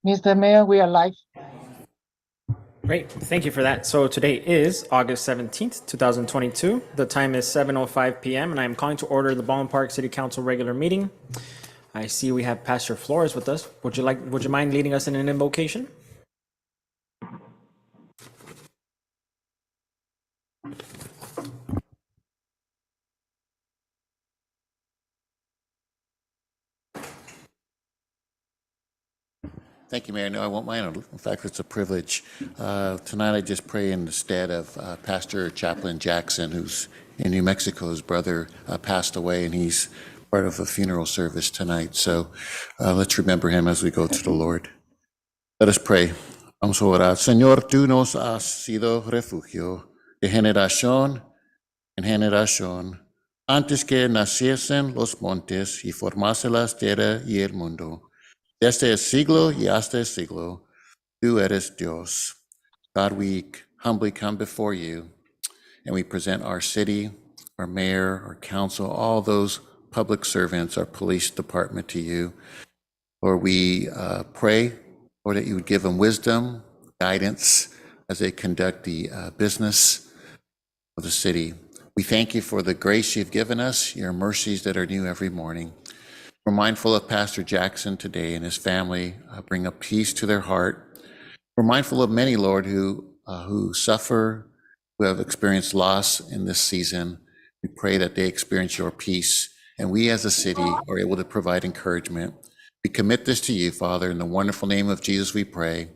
Mr. Mayor, we are live. Great, thank you for that. So today is August 17th, 2022. The time is 7:05 p.m. and I am calling to order the Ballot Park City Council regular meeting. I see we have Pastor Flores with us. Would you mind leading us in an invocation? Thank you, Mayor. No, I won't mind. In fact, it's a privilege. Tonight, I just pray in the stead of Pastor Chaplain Jackson, who's in New Mexico. His brother passed away, and he's part of a funeral service tonight. So let's remember him as we go to the Lord. Let us pray. Vamos a orar. Señor, tú nos has sido refugio de generación en generación, antes que naciesen los montes y formase la tierra y el mundo. Desde el siglo y hasta el siglo, tú eres Dios. God, we humbly come before you and we present our city, our mayor, our council, all those public servants, our police department to you. Lord, we pray, Lord, that you would give them wisdom, guidance as they conduct the business of the city. We thank you for the grace you've given us, your mercies that are new every morning. We're mindful of Pastor Jackson today and his family. Bring a peace to their heart. We're mindful of many, Lord, who suffer, who have experienced loss in this season. We pray that they experience your peace, and we as a city are able to provide encouragement. We commit this to you, Father, in the wonderful name of Jesus we pray.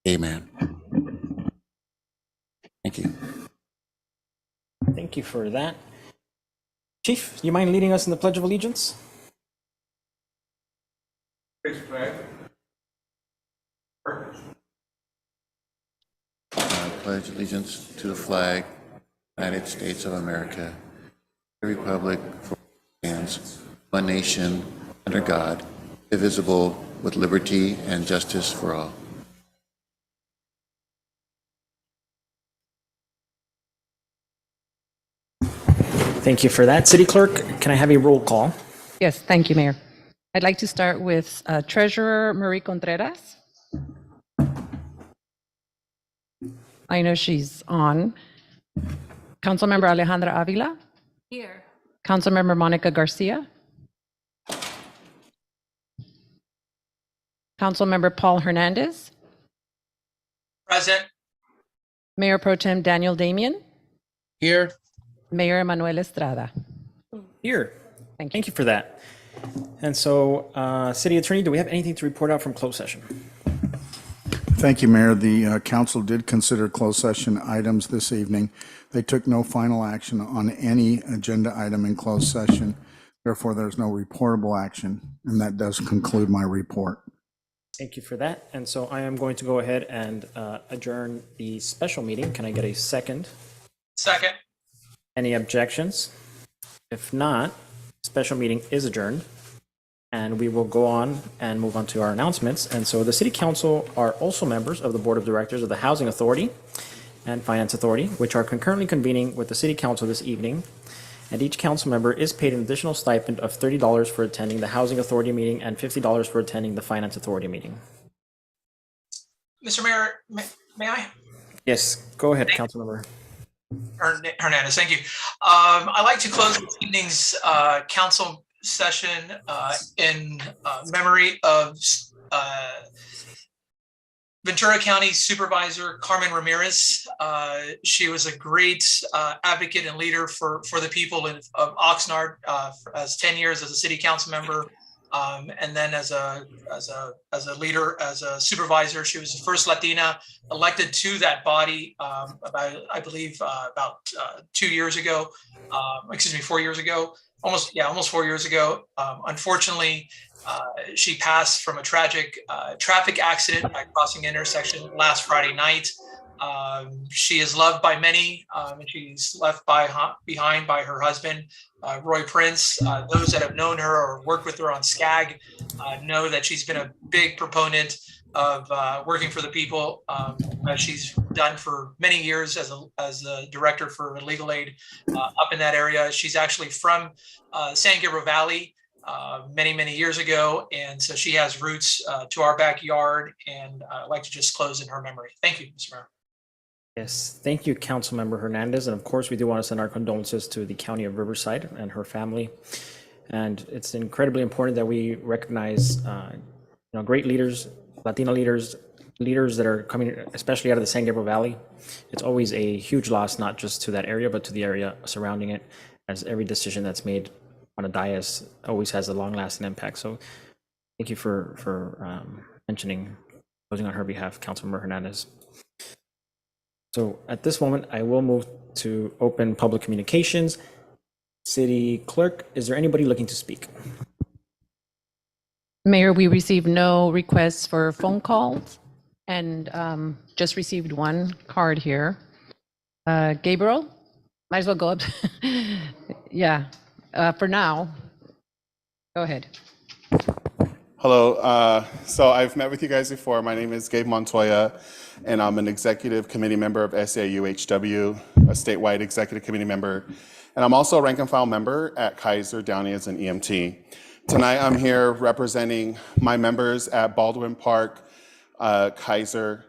Amen. Thank you. Thank you for that. Chief, do you mind leading us in the Pledge of Allegiance? Pledge allegiance to the flag, United States of America, the republic for stands, one nation, under God, indivisible, with liberty and justice for all. Thank you for that. City Clerk, can I have a roll call? Yes, thank you, Mayor. I'd like to start with Treasurer Marie Contreras. I know she's on. Councilmember Alejandra Avila. Here. Councilmember Monica Garcia. Councilmember Paul Hernandez. Present. Mayor Pro Tem Daniel Damian. Here. Mayor Emanuel Estrada. Here. Thank you. Thank you for that. And so, City Attorney, do we have anything to report out from closed session? Thank you, Mayor. The council did consider closed session items this evening. They took no final action on any agenda item in closed session. Therefore, there's no reportable action, and that does conclude my report. Thank you for that. And so I am going to go ahead and adjourn the special meeting. Can I get a second? Second. Any objections? If not, special meeting is adjourned. And we will go on and move on to our announcements. And so the City Council are also members of the Board of Directors of the Housing Authority and Finance Authority, which are concurrently convening with the City Council this evening. And each council member is paid an additional stipend of $30 for attending the Housing Authority meeting and $50 for attending the Finance Authority meeting. Mr. Mayor, may I? Yes, go ahead, Councilmember Hernandez, thank you. I'd like to close this evening's council session in memory of Ventura County Supervisor Carmen Ramirez. She was a great advocate and leader for the people of Oxnard, as 10 years as a city council member, and then as a leader, as a supervisor. She was the first Latina elected to that body about 2 years ago. 4 years ago. Almost 4 years ago. Unfortunately, she passed from a tragic traffic accident by crossing an intersection last Friday night. She is loved by many, and she's left behind by her husband, Roy Prince. Those that have known her or worked with her on SCAG know that she's been a big proponent of working for the people, as she's done for many years as a director for legal aid up in that area. She's actually from San Gabriel Valley, many, many years ago. And so she has roots to our backyard, and I'd like to just close in her memory. Thank you, Mr. Mayor. Yes, thank you, Councilmember Hernandez. And of course, we do want to send our condolences to the County of Riverside and her family. And it's incredibly important that we recognize, great leaders, Latino leaders, leaders that are coming, especially out of the San Gabriel Valley. It's always a huge loss, not just to that area, but to the area surrounding it, as every decision that's made on a dais always has a long-lasting impact. So thank you for mentioning, closing on her behalf, Councilmember Hernandez. So at this moment, I will move to open public communications. City Clerk, is there anybody looking to speak? Mayor, we received no requests for phone calls and just received one card here. Gabriel, might as well go up. Yeah, for now. Go ahead. Hello. So I've met with you guys before. My name is Gabe Montoya, and I'm an executive committee member of SAU-HW, a statewide executive committee member. And I'm also a rank and file member at Kaiser Downey as an EMT. Tonight, I'm here representing my members at Baldwin Park, Kaiser,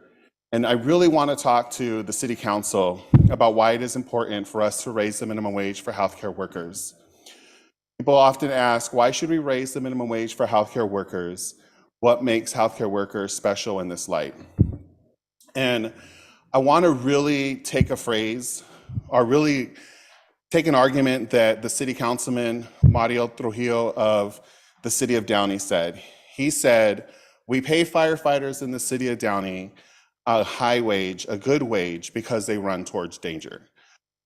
and I really want to talk to the City Council about why it is important for us to raise the minimum wage for healthcare workers. People often ask, why should we raise the minimum wage for healthcare workers? What makes healthcare workers special in this light? And I want to really take a phrase, or really take an argument that the city councilman, Mario Trujillo of the city of Downey said. He said, we pay firefighters in the city of Downey a high wage, a good wage, because they run towards danger.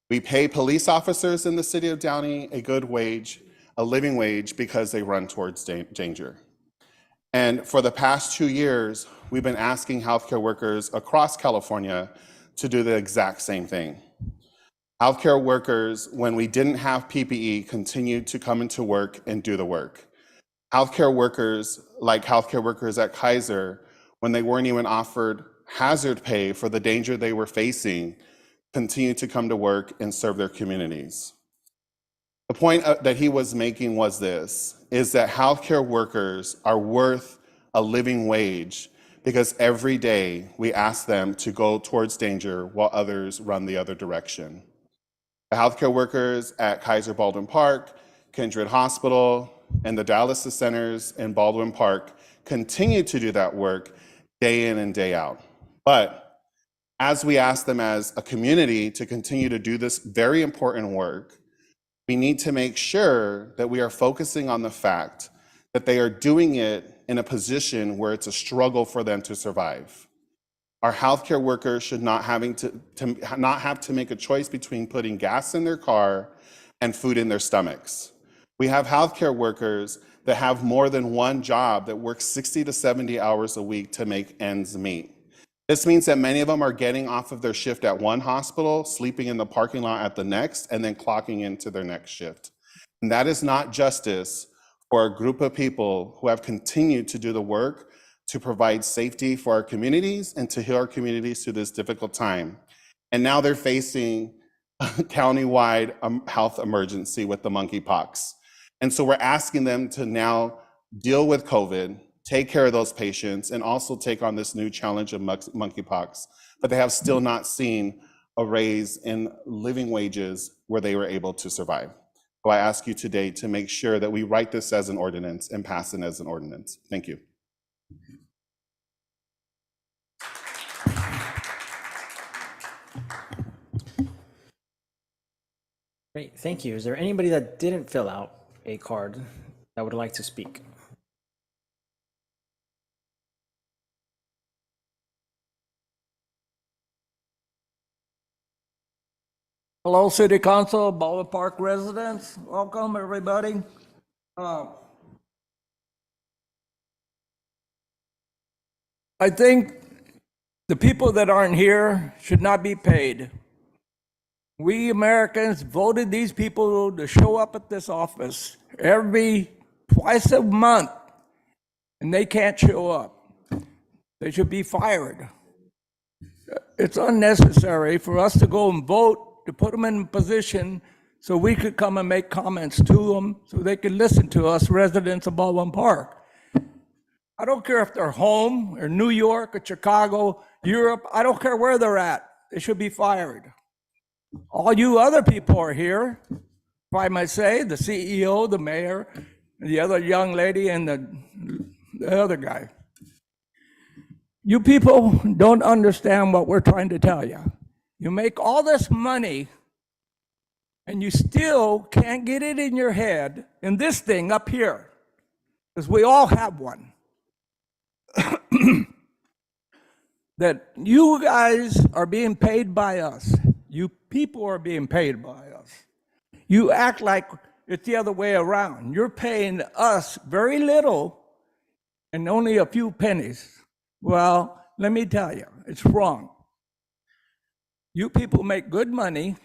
We pay police officers in the city of Downey a good wage, a living wage, because they run towards danger. And for the past 2 years, we've been asking healthcare workers across California to do the exact same thing. Healthcare workers, when we didn't have PPE, continued to come into work and do the work. Healthcare workers, like healthcare workers at Kaiser, when they weren't even offered hazard pay for the danger they were facing, continued to come to work and serve their communities. The point that he was making was this, is that healthcare workers are worth a living wage because every day we ask them to go towards danger while others run the other direction. The healthcare workers at Kaiser Baldwin Park, Kindred Hospital, and the dialysis centers in Baldwin Park continue to do that work day in and day out. But as we ask them as a community to continue to do this very important work, we need to make sure that we are focusing on the fact that they are doing it in a position where it's a struggle for them to survive. Our healthcare workers should not have to make a choice between putting gas in their car and food in their stomachs. We have healthcare workers that have more than one job that work 60 to 70 hours a week to make ends meet. This means that many of them are getting off of their shift at one hospital, sleeping in the parking lot at the next, and then clocking into their next shift. And that is not justice for a group of people who have continued to do the work to provide safety for our communities and to heal our communities through this difficult time. And now they're facing a countywide health emergency with the monkeypox. And so we're asking them to now deal with COVID, take care of those patients, and also take on this new challenge of monkeypox. But they have still not seen a raise in living wages where they were able to survive. So I ask you today to make sure that we write this as an ordinance and pass it as an ordinance. Thank you. Great, thank you. Is there anybody that didn't fill out a card that would like to speak? Hello, City Council, Ballot Park residents. Welcome, everybody. I think the people that aren't here should not be paid. We Americans voted these people to show up at this office twice a month, and they can't show up. They should be fired. It's unnecessary for us to go and vote to put them in a position so we could come and make comments to them, so they could listen to us residents of Baldwin Park. I don't care if they're home or New York or Chicago, Europe, I don't care where they're at. They should be fired. All you other people are here, if I might say, the CEO, the mayor, the other young lady, and the other guy. You people don't understand what we're trying to tell you. You make all this money, and you still can't get it in your head, in this thing up here, because we all have one, that you guys are being paid by us. You people are being paid by us. You act like it's the other way around. You're paying us very little and only a few pennies. Well, let me tell you, it's wrong. You people make good money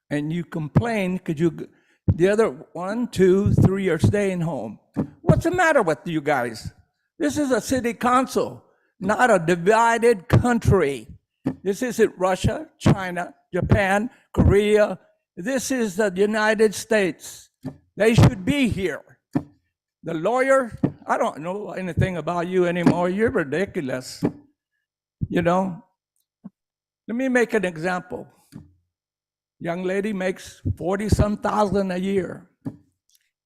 and you complain because the other 1, 2, 3 are staying home. What's the matter with you guys? This is a city council, not a divided country. This isn't Russia, China, Japan, Korea. This is the United States. They should be here. The lawyer, I don't know anything about you anymore. You're ridiculous. You know? Let me make an example. Young lady makes 40-some thousand a year.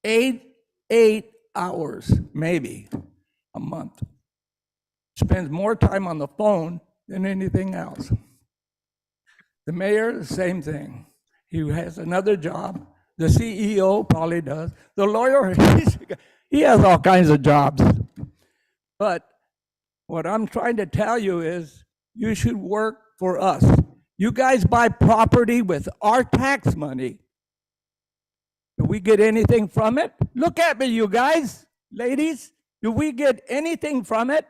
8 hours, maybe, a month. Spends more time on the phone than anything else. The mayor, the same thing. He has another job. The CEO probably does. The lawyer, he has all kinds of jobs. But what I'm trying to tell you is you should work for us. You guys buy property with our tax money. Do we get anything from it? Look at me, you guys, ladies. Do we get anything from it?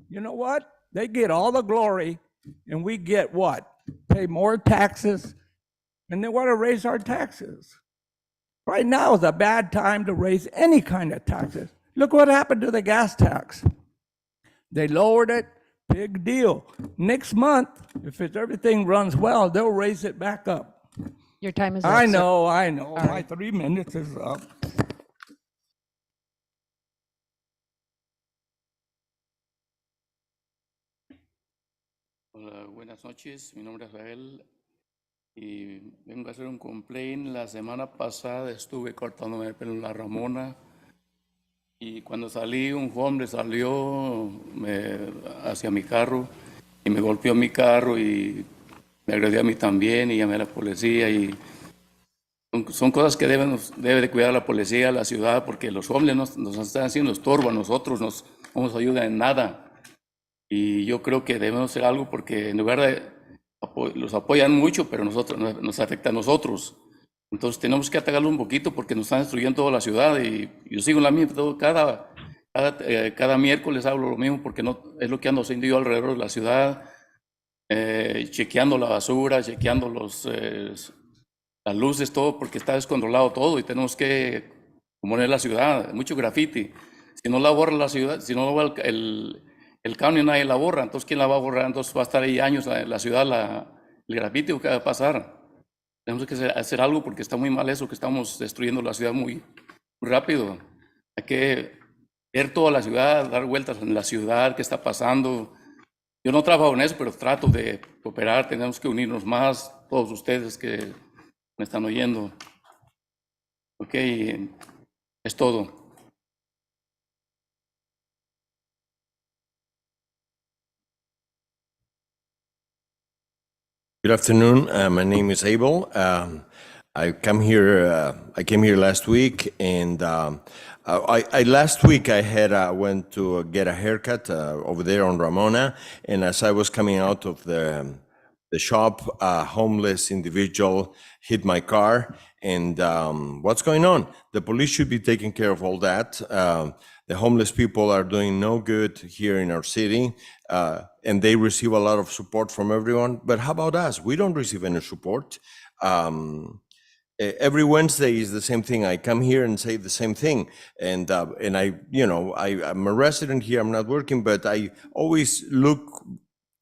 You know what? They get all the glory, and we get what? Pay more taxes, and they want to raise our taxes. Right now is a bad time to raise any kind of taxes. Look what happened to the gas tax. They lowered it, big deal. Next month, if everything runs well, they'll raise it back up. Your time is up. I sir. know. All My right. 3 minutes is up. Hola, buenas noches. Mi nombre es Rael y vengo a hacer un complaint. La semana pasada estuve cortándome el pelo en la Ramona y cuando salí, un hombre salió hacia mi carro y me golpeó mi carro y me agredió a mí también y llamé a la policía. Y son cosas que debe de cuidar la policía, la ciudad, porque los hombres nos están haciendo estorbo a nosotros, no nos ayudan en nada. Y yo creo que debemos hacer algo porque en lugar de los apoyan mucho, pero nos afecta a nosotros. Entonces tenemos que atacarlo un poquito porque nos están destruyendo toda la ciudad. Y yo sigo la misma, cada miércoles hablo lo mismo porque no es lo que ando haciendo yo alrededor de la ciudad, chequeando la basura, chequeando las luces, todo, porque está descontrolado todo y tenemos que poner la ciudad, mucho graffiti. Si no la borra la ciudad, si no la borra el county, nadie la borra, entonces ¿quién la va a borrar? Entonces va a estar ahí años la ciudad, el grafiti, ¿qué va a pasar? Tenemos que hacer algo porque está muy mal eso, que estamos destruyendo la ciudad muy rápido. Hay que ver toda la ciudad, dar vueltas en la ciudad, qué está pasando. Yo no trabajo en eso, pero trato de cooperar, tenemos que unirnos más, todos ustedes que me están oyendo. Ok, es todo. Good afternoon. My name is Abel. I came here last week, and last week I went to get a haircut over there on Ramona, and as I was coming out of the shop, a homeless individual hit my car. And what's going on? The police should be taking care of all that. The homeless people are doing no good here in our city, and they receive a lot of support from everyone. But how about us? We don't receive any support. Every Wednesday is the same thing. I come here and say the same thing. And I'm a resident here, I'm not working, but I always look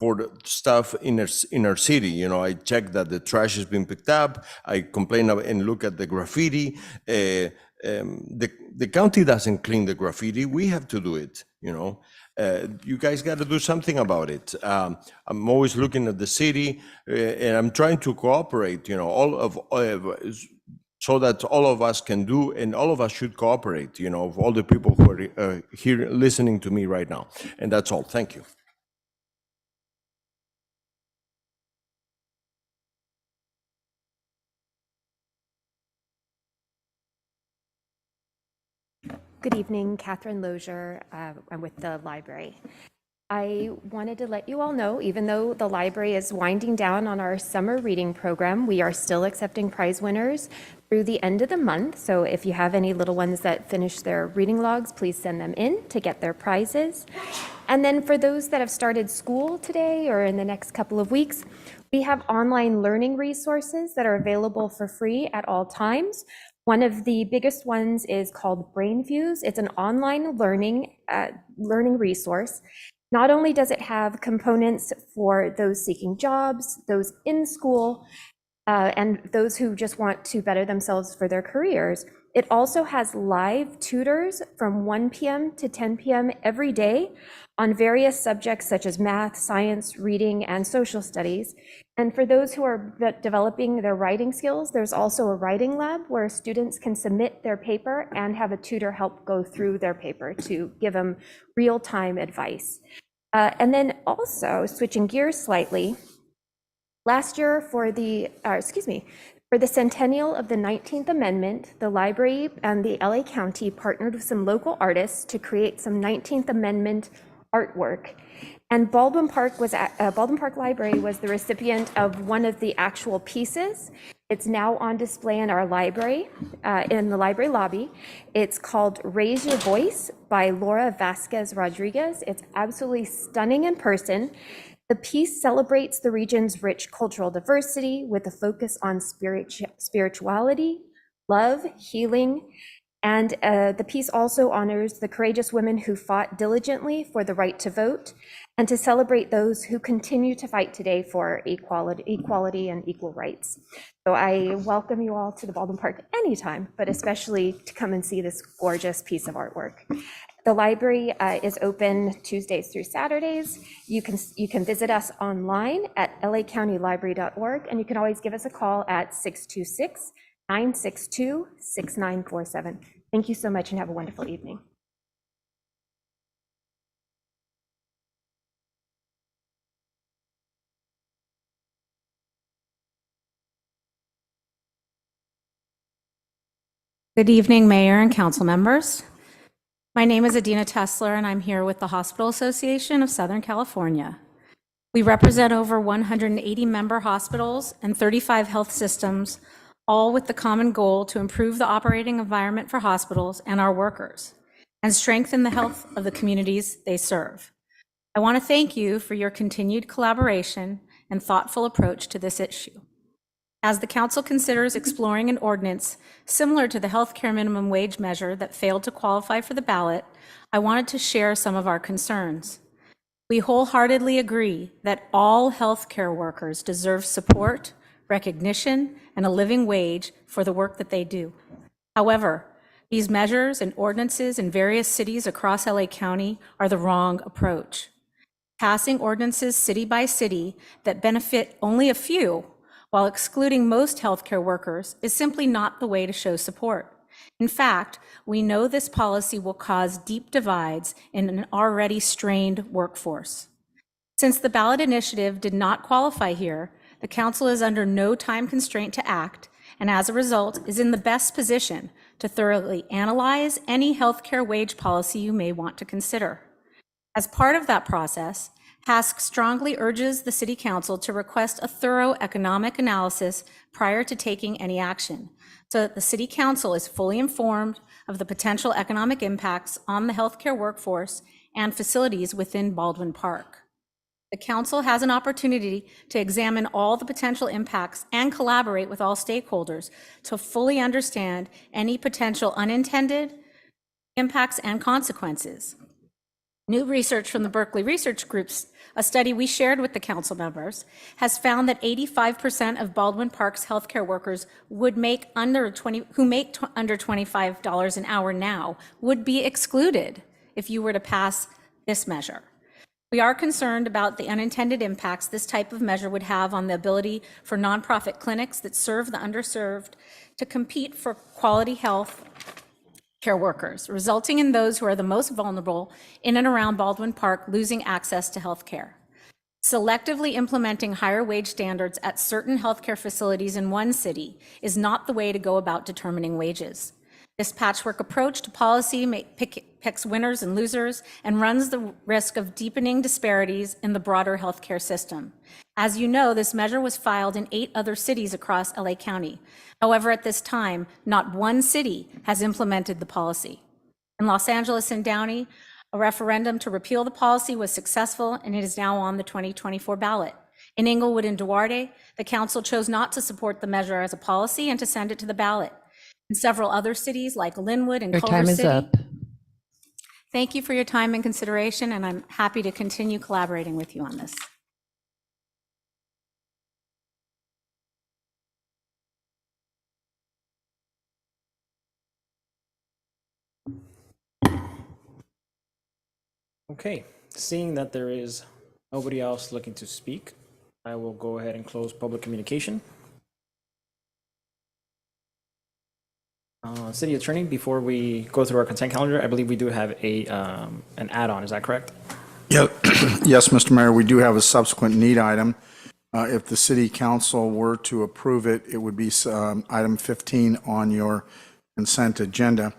for the stuff in our city. You know, I check that the trash is being picked up. I complain and look at the graffiti. The county doesn't clean the graffiti. We have to do it. You know, you guys got to do something about it. I'm always looking at the city, and I'm trying to cooperate. You know, so that all of us can do, and all of us should cooperate. You know, of all the people who are here listening to me right now. And that's all. Thank you. Good evening, Catherine Lozier. I'm with the library. I wanted to let you all know, even though the library is winding down on our summer reading program, we are still accepting prize winners through the end of the month. So if you have any little ones that finish their reading logs, please send them in to get their prizes. And then for those that have started school today or in the next couple of weeks, we have online learning resources that are available for free at all times. One of the biggest ones is called BrainFuse. It's an online learning resource. Not only does it have components for those seeking jobs, those in school, and those who just want to better themselves for their careers, it also has live tutors from 1 p.m. to 10 p.m. every day on various subjects such as math, science, reading, and social studies. And for those who are developing their writing skills, there's also a writing lab where students can submit their paper and have a tutor help go through their paper to give them real-time advice. And then also, switching gears slightly, last year for the centennial of the 19th Amendment, the library and the LA County partnered with some local artists to create some 19th Amendment artwork. And Baldwin Park Library was the recipient of one of the actual pieces. It's now on display in our library, in the library lobby. It's called Raise Your Voice by Laura Vasquez Rodriguez. It's absolutely stunning in person. The piece celebrates the region's rich cultural diversity with a focus on spirituality, love, healing, and the piece also honors the courageous women who fought diligently for the right to vote and to celebrate those who continue to fight today for equality and equal rights. So I welcome you all to the Baldwin Park anytime, but especially to come and see this gorgeous piece of artwork. The library is open Tuesdays through Saturdays. You can visit us online at lacountylibrary.org, and you can always give us a call at 626-962-6947. Thank you so much and have a wonderful evening. Good evening, Mayor and council members. My name is Adina Tessler, and I'm here with the Hospital Association of Southern California. We represent over 180 member hospitals and 35 health systems, all with the common goal to improve the operating environment for hospitals and our workers, and strengthen the health of the communities they serve. I want to thank you for your continued collaboration and thoughtful approach to this issue. As the council considers exploring an ordinance similar to the healthcare minimum wage measure that failed to qualify for the ballot, I wanted to share some of our concerns. We wholeheartedly agree that all healthcare workers deserve support, recognition, and a living wage for the work that they do. However, these measures and ordinances in various cities across LA County are the wrong approach. Passing ordinances city by city that benefit only a few while excluding most healthcare workers is simply not the way to show support. In fact, we know this policy will cause deep divides in an already strained workforce. Since the ballot initiative did not qualify here, the council is under no time constraint to act, and as a result is in the best position to thoroughly analyze any healthcare wage policy you may want to consider. As part of that process, HASC strongly urges the City Council to request a thorough economic analysis prior to taking any action, so that the City Council is fully informed of the potential economic impacts on the healthcare workforce and facilities within Baldwin Park. The Council has an opportunity to examine all the potential impacts and collaborate with all stakeholders to fully understand any potential unintended impacts and consequences. New research from the Berkeley Research Groups, a study we shared with the council members, has found that 85% of Baldwin Park's healthcare workers who make under $25 an hour now would be excluded if you were to pass this measure. We are concerned about the unintended impacts this type of measure would have on the ability for nonprofit clinics that serve the underserved to compete for quality health care workers, resulting in those who are the most vulnerable in and around Baldwin Park losing access to health care. Selectively implementing higher wage standards at certain healthcare facilities in one city is not the way to go about determining wages. This patchwork approach to policy picks winners and losers and runs the risk of deepening disparities in the broader healthcare system. As you know, this measure was filed in 8 other cities across LA County. However, at this time, not one city has implemented the policy. In Los Angeles and Downey, a referendum to repeal the policy was successful, and it is now on the 2024 ballot. In Inglewood and Duarte, the council chose not to support the measure as a policy and to send it to the ballot. In several other cities like Linwood and Your Culver time is City. up. Thank you for your time and consideration, and I'm happy to continue collaborating with you on this. Okay, seeing that there is nobody else looking to speak, I will go ahead and close public communication. City Attorney, before we go through our consent calendar, I believe we do have an add-on, is that correct? Yeah, yes, Mr. Mayor, we do have a subsequent need item. If the city council were to approve it, it would be item 15 on your consent agenda.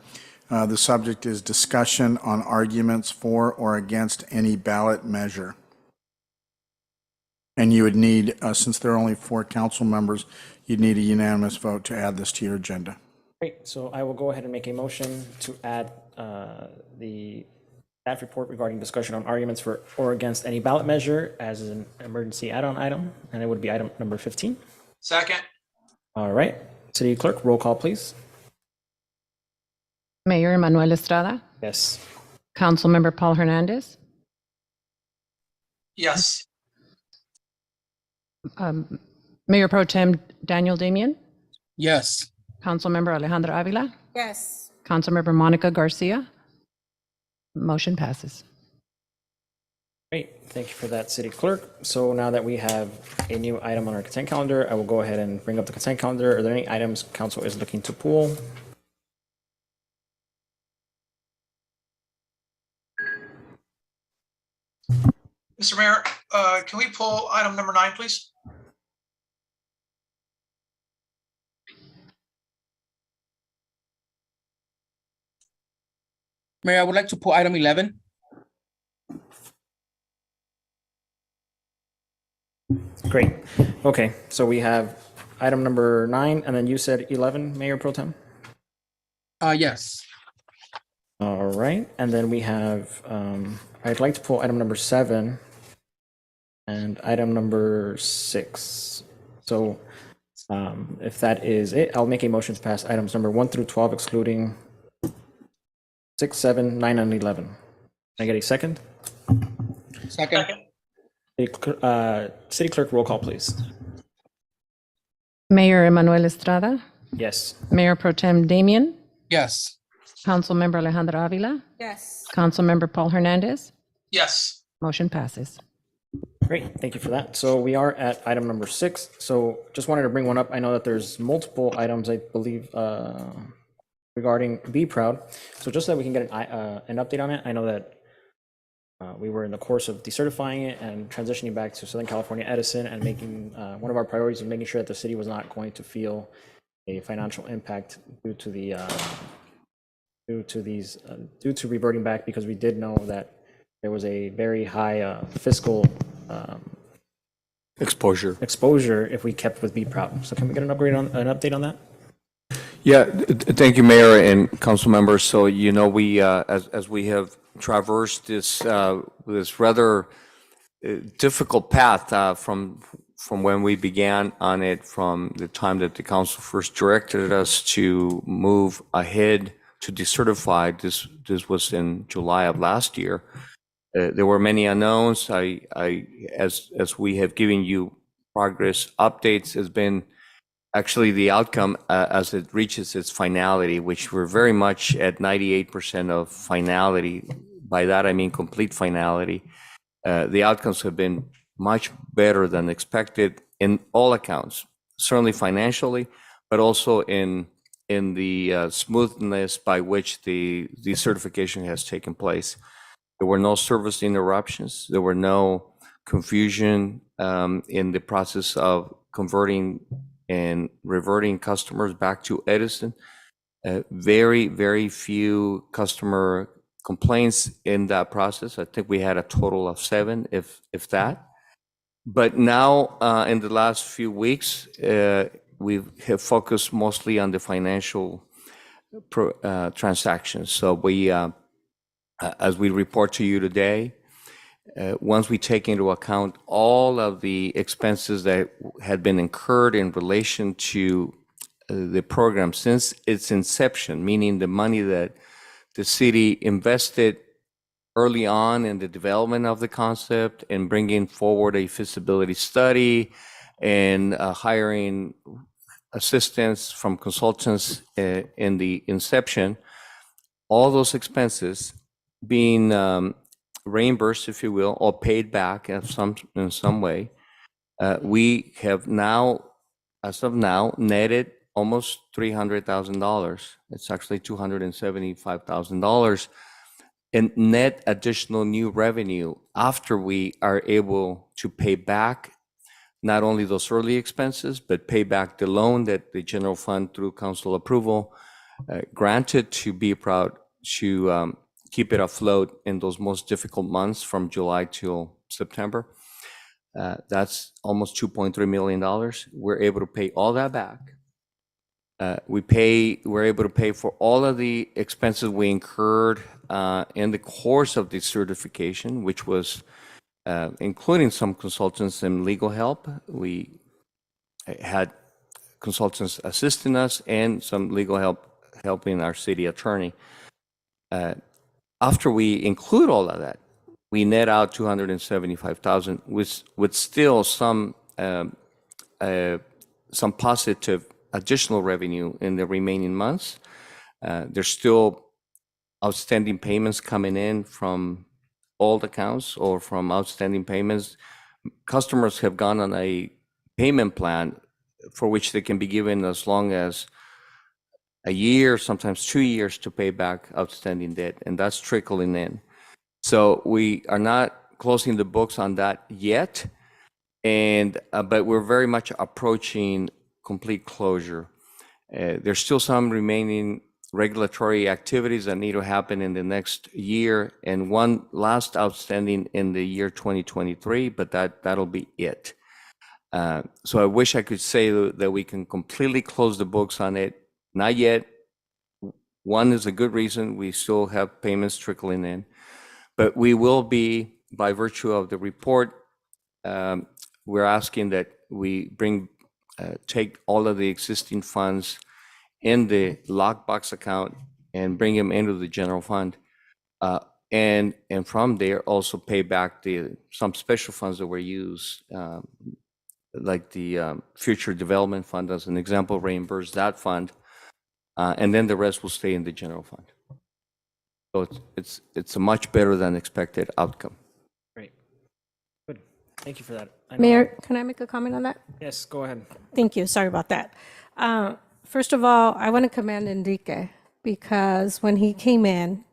The subject is discussion on arguments for or against any ballot measure. And you would need, since there are only 4 council members, you'd need a unanimous vote to add this to your agenda. Great, so I will go ahead and make a motion to add the staff report regarding discussion on arguments for or against any ballot measure as an emergency add-on item, and it would be item number 15. Second. All right, City Clerk, roll call, please. Mayor Emanuel Estrada, Yes. Councilmember Paul Hernandez, Yes. Mayor Pro Tem Daniel Damian, Yes. Councilmember Alejandra Avila, Yes. Councilmember Monica Garcia. Motion passes. Great, thank you for that, City Clerk. So now that we have a new item on our consent calendar, I will go ahead and bring up the consent calendar. Are there any items council is looking to pull? Mr. Mayor, can we pull item number 9, please? Mayor, I would like to pull item 11. Great, okay, so we have item number 9, and then you said 11, Mayor Pro Tem? Yes. All right, and then we have, I'd like to pull item number 7 and item number 6. So if that is it, I'll make a motion to pass items number 1 through 12, excluding 6, 7, 9, and 11. Can I get a second? Second. City Clerk, roll call, please. Mayor Emanuel Estrada, Yes. Mayor Pro Tem Damian, Yes. Councilmember Alejandra Avila, Yes. Councilmember Paul Hernandez. Yes. Motion passes. Great, thank you for that. So we are at item number 6. So just wanted to bring one up. I know that there's multiple items, I believe, regarding Be Proud. So just so that we can get an update on it, I know that we were in the course of decertifying it and transitioning back to Southern California Edison, and making one of our priorities was making sure that the city was not going to feel a financial impact due to the due to reverting back, because we did know that there was a very high fiscal exposure if we kept with Be Proud. So can we get an update on that? Yeah, thank you, Mayor and council members. So, you know, we, as we have traversed this rather difficult path from when we began on it, from the time that the council first directed us to move ahead to decertify. This was in July of last year. There were many unknowns. As we have given you progress updates, has been actually the outcome as it reaches its finality, which we're very much at 98% of finality. By that, I mean complete finality. The outcomes have been much better than expected in all accounts, certainly financially, but also in the smoothness by which the certification has taken place. There were no service interruptions. There were no confusion in the process of converting and reverting customers back to Edison. Very, very few customer complaints in that process. I think we had a total of 7, if that. But now, in the last few weeks, we have focused mostly on the financial transactions. So we, as we report to you today, once we take into account all of the expenses that had been incurred in relation to the program since its inception, meaning the money that the city invested early on in the development of the concept and bringing forward a feasibility study and hiring assistance from consultants in the inception, all those expenses being reimbursed, if you will, or paid back in some way. We have now, as of now, netted almost $300,000. It's actually $275,000 in net additional new revenue after we are able to pay back not only those early expenses, but pay back the loan that the general fund, through council approval, granted to Be Proud to keep it afloat in those most difficult months from July till September. That's almost $2.3 million. We're able to pay all that back. We're able to pay for all of the expenses we incurred in the course of the certification, which was including some consultants and legal help. We had consultants assisting us and some legal help helping our city attorney. After we include all of that, we net out $275,000 with still some positive additional revenue in the remaining months. There's still outstanding payments coming in from old accounts or from outstanding payments. Customers have gone on a payment plan for which they can be given as long as a year, sometimes 2 years to pay back outstanding debt, and that's trickling in. So we are not closing the books on that yet, but we're very much approaching complete closure. There's still some remaining regulatory activities that need to happen in the next year, and one last outstanding in the year 2023, but that'll be it. So I wish I could say that we can completely close the books on it. Not yet. One is a good reason. We still have payments trickling in, but we will be, by virtue of the report, we're asking that we take all of the existing funds in the lockbox account and bring them into the general fund, and from there also pay back some special funds that were used, like the future development fund, as an example, reimburse that fund, and then the rest will stay in the general fund. So it's a much better than expected outcome. Great. Good. Thank you for that. Mayor, can I make a comment on that? Yes, go ahead. Thank you. Sorry about that. First of all, I want to commend Enrique, because when he came in,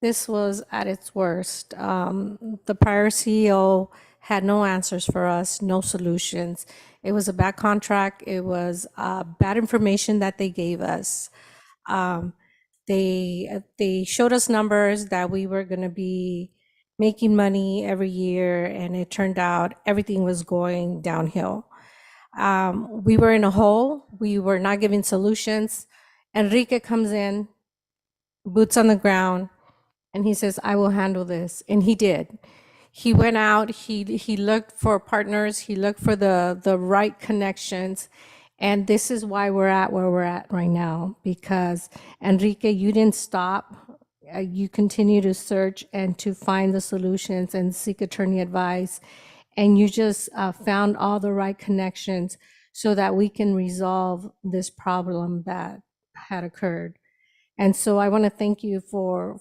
this was at its worst. The prior CEO had no answers for us, no solutions. It was a bad contract. It was bad information that they gave us. They showed us numbers that we were going to be making money every year, and it turned out everything was going downhill. We were in a hole. We were not giving solutions. Enrique comes in, boots on the ground, and he says, I will handle this. And he did. He went out, he looked for partners, he looked for the right connections. And this is why we're at where we're at right now, because Enrique, you didn't stop you continue to search and to find the solutions and seek attorney advice. And you just found all the right connections so that we can resolve this problem that had occurred. And so I want to thank you for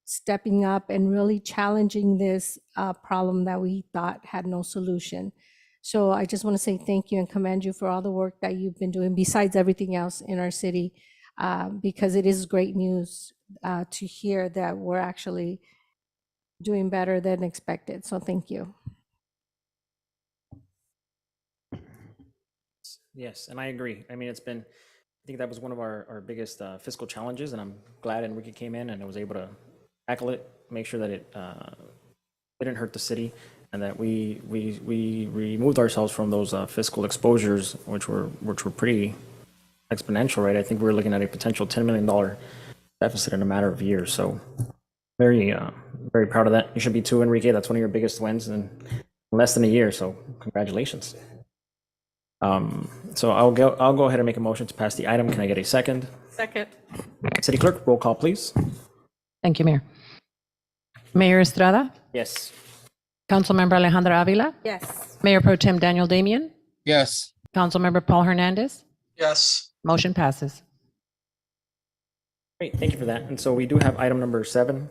stepping up and really challenging this problem that we thought had no solution. So I just want to say thank you and commend you for all the work that you've been doing besides everything else in our city, because it is great news to hear that we're actually doing better than expected. So thank you. Yes, and I agree. I mean, I think that was one of our biggest fiscal challenges, and I'm glad Enrique came in and was able to tackle it, make sure that it didn't hurt the city, and that we removed ourselves from those fiscal exposures, which were pretty exponential, right? I think we were looking at a potential $10 million deficit in a matter of years. So very proud of that. You should be too, Enrique. That's one of your biggest wins in less than a year. So congratulations. So I'll go ahead and make a motion to pass the item. Can I get a second? Second. City Clerk, roll call, please. Thank you, Mayor. Mayor Estrada, Yes. Councilmember Alejandra Avila, Yes. Mayor Pro Tem Daniel Damian, Yes. Councilmember Paul Hernandez. Yes. Motion passes. Great, thank you for that. And so we do have item number 7.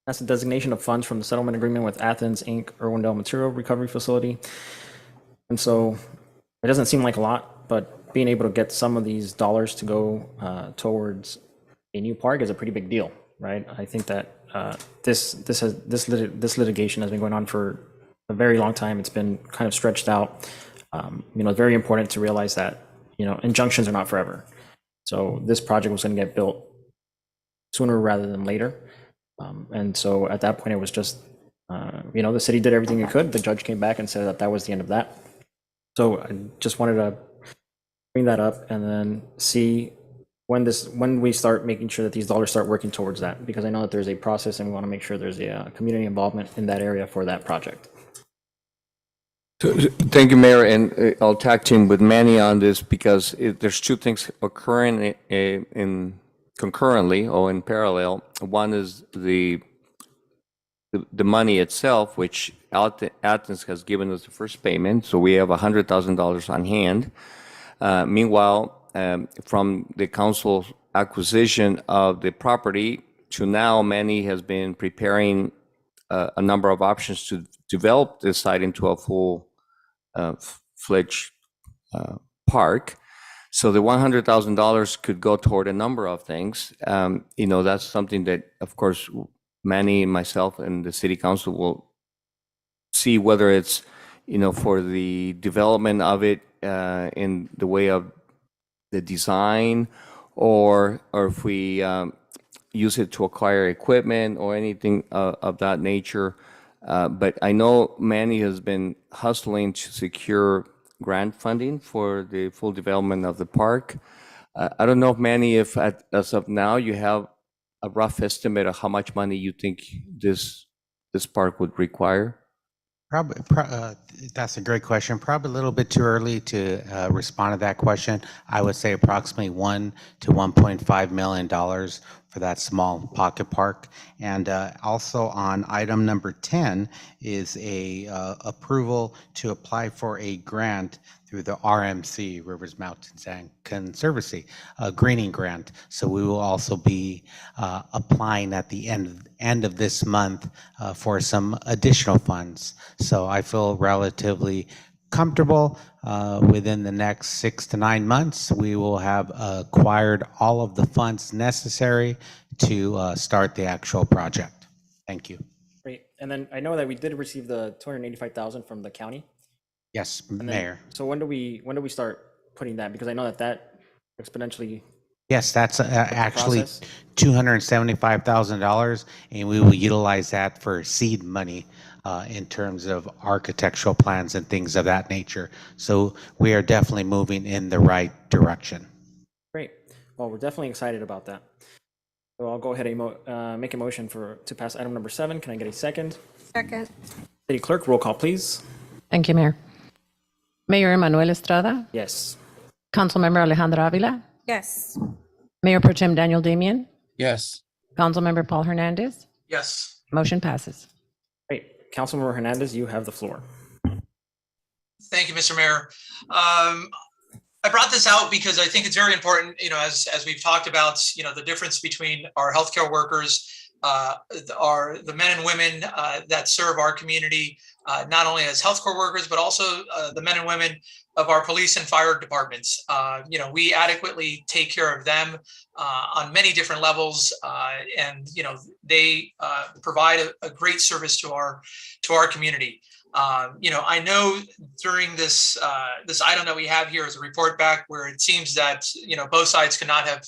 That's the designation of funds from the settlement agreement with Athens, Inc., Irwindale Material Recovery Facility. And so it doesn't seem like a lot, but being able to get some of these dollars to go towards a new park is a pretty big deal, right? I think that this litigation has been going on for a very long time. It's been kind of stretched out. It's very important to realize that injunctions are not forever. So this project was going to get built sooner rather than later. And so at that point, it was just, the city did everything it could. The judge came back and said that was the end of that. So I just wanted to bring that up and then see when we start making sure that these dollars start working towards that, because I know that there's a process and we want to make sure there's a community involvement in that area for that project. Thank you, Mayor, and I'll tag team with Manny on this because there's two things occurring concurrently or in parallel. One is the money itself, which Athens has given us the first payment, so we have $100,000 on hand. Meanwhile, from the council's acquisition of the property to now, Manny has been preparing a number of options to develop this site into a full-fledged park. So the $100,000 could go toward a number of things. That's something that, of course, Manny, myself, and the city council will see whether it's, for the development of it in the way of the design, or if we use it to acquire equipment or anything of that nature. But I know Manny has been hustling to secure grant funding for the full development of the park. I don't know if Manny, as of now, you have a rough estimate of how much money you think this park would require? Probably, that's a great question. Probably a little bit too early to respond to that question. I would say approximately $1 to $1.5 million for that small pocket park. And also on item number 10 is a approval to apply for a grant through the RMC, Rivers Mountains and Conservancy, a greening grant. So we will also be applying at the end of this month for some additional funds. So I feel relatively comfortable within the next 6 to 9 months, we will have acquired all of the funds necessary to start the actual project. Thank you. Great. And then I know that we did receive the $285,000 from the county. Yes, And then, Mayor. so when do we start putting that? Because I know that exponentially. Yes, that's actually $275,000, and we will utilize that for seed money in terms of architectural plans and things of that nature. So we are definitely moving in the right direction. Great. Well, we're definitely excited about that. So I'll go ahead and make a motion to pass item number 7. Can I get a second? Second. City Clerk, roll call, please. Thank you, Mayor. Mayor Emanuel Estrada, Yes. Councilmember Alejandra Avila, Yes. Mayor Pro Tem Daniel Damian, Yes. Councilmember Paul Hernandez. Yes. Motion passes. Great. Councilmember Hernandez, you have the floor. Thank you, Mr. Mayor. I brought this out because I think it's very important, as we've talked about, the difference between our healthcare workers, the men and women that serve our community, not only as healthcare workers, but also the men and women of our police and fire departments. We adequately take care of them on many different levels, and they provide a great service to our community. I know during this item that we have here is a report back where it seems that both sides could not have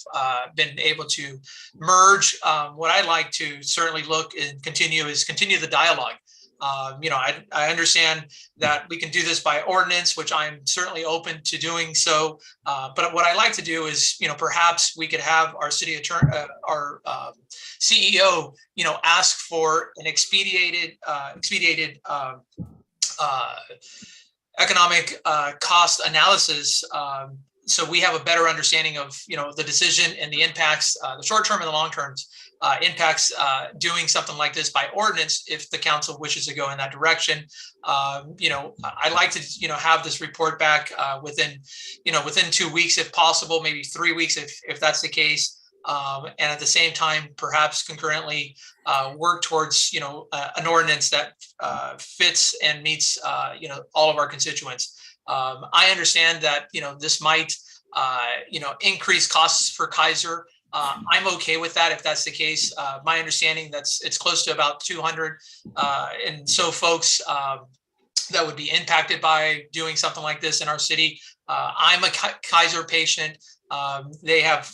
been able to merge. What I'd like to certainly look and continue the dialogue. I understand that we can do this by ordinance, which I'm certainly open to doing so. But what I like to do is, perhaps we could have our city attorney, our CEO, ask for an expedited economic cost analysis, so we have a better understanding of the decision and the impacts, the short term and the long term impacts, doing something like this by ordinance if the council wishes to go in that direction. I'd like to have this report back within 2 weeks if possible, maybe 3 weeks if that's the case. And at the same time, perhaps concurrently work towards, an ordinance that fits and meets, all of our constituents. I understand that, this might, increase costs for Kaiser. I'm okay with that if that's the case. My understanding it's close to about 200 and so folks that would be impacted by doing something like this in our city. I'm a Kaiser patient. They have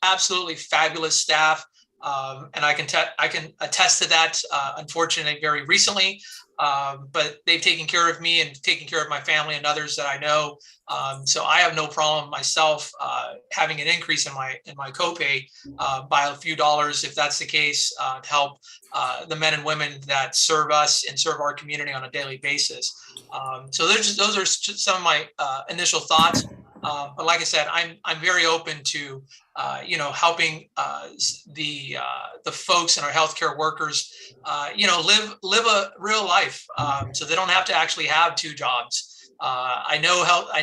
absolutely fabulous staff, and I can attest to that. Unfortunately, very recently, but they've taken care of me and taken care of my family and others that I know. So I have no problem myself having an increase in my copay by a few dollars if that's the case, to help the men and women that serve us and serve our community on a daily basis. So those are some of my initial thoughts. But like I said, I'm very open to helping the folks and our healthcare workers live a real life, so they don't have to actually have two jobs. I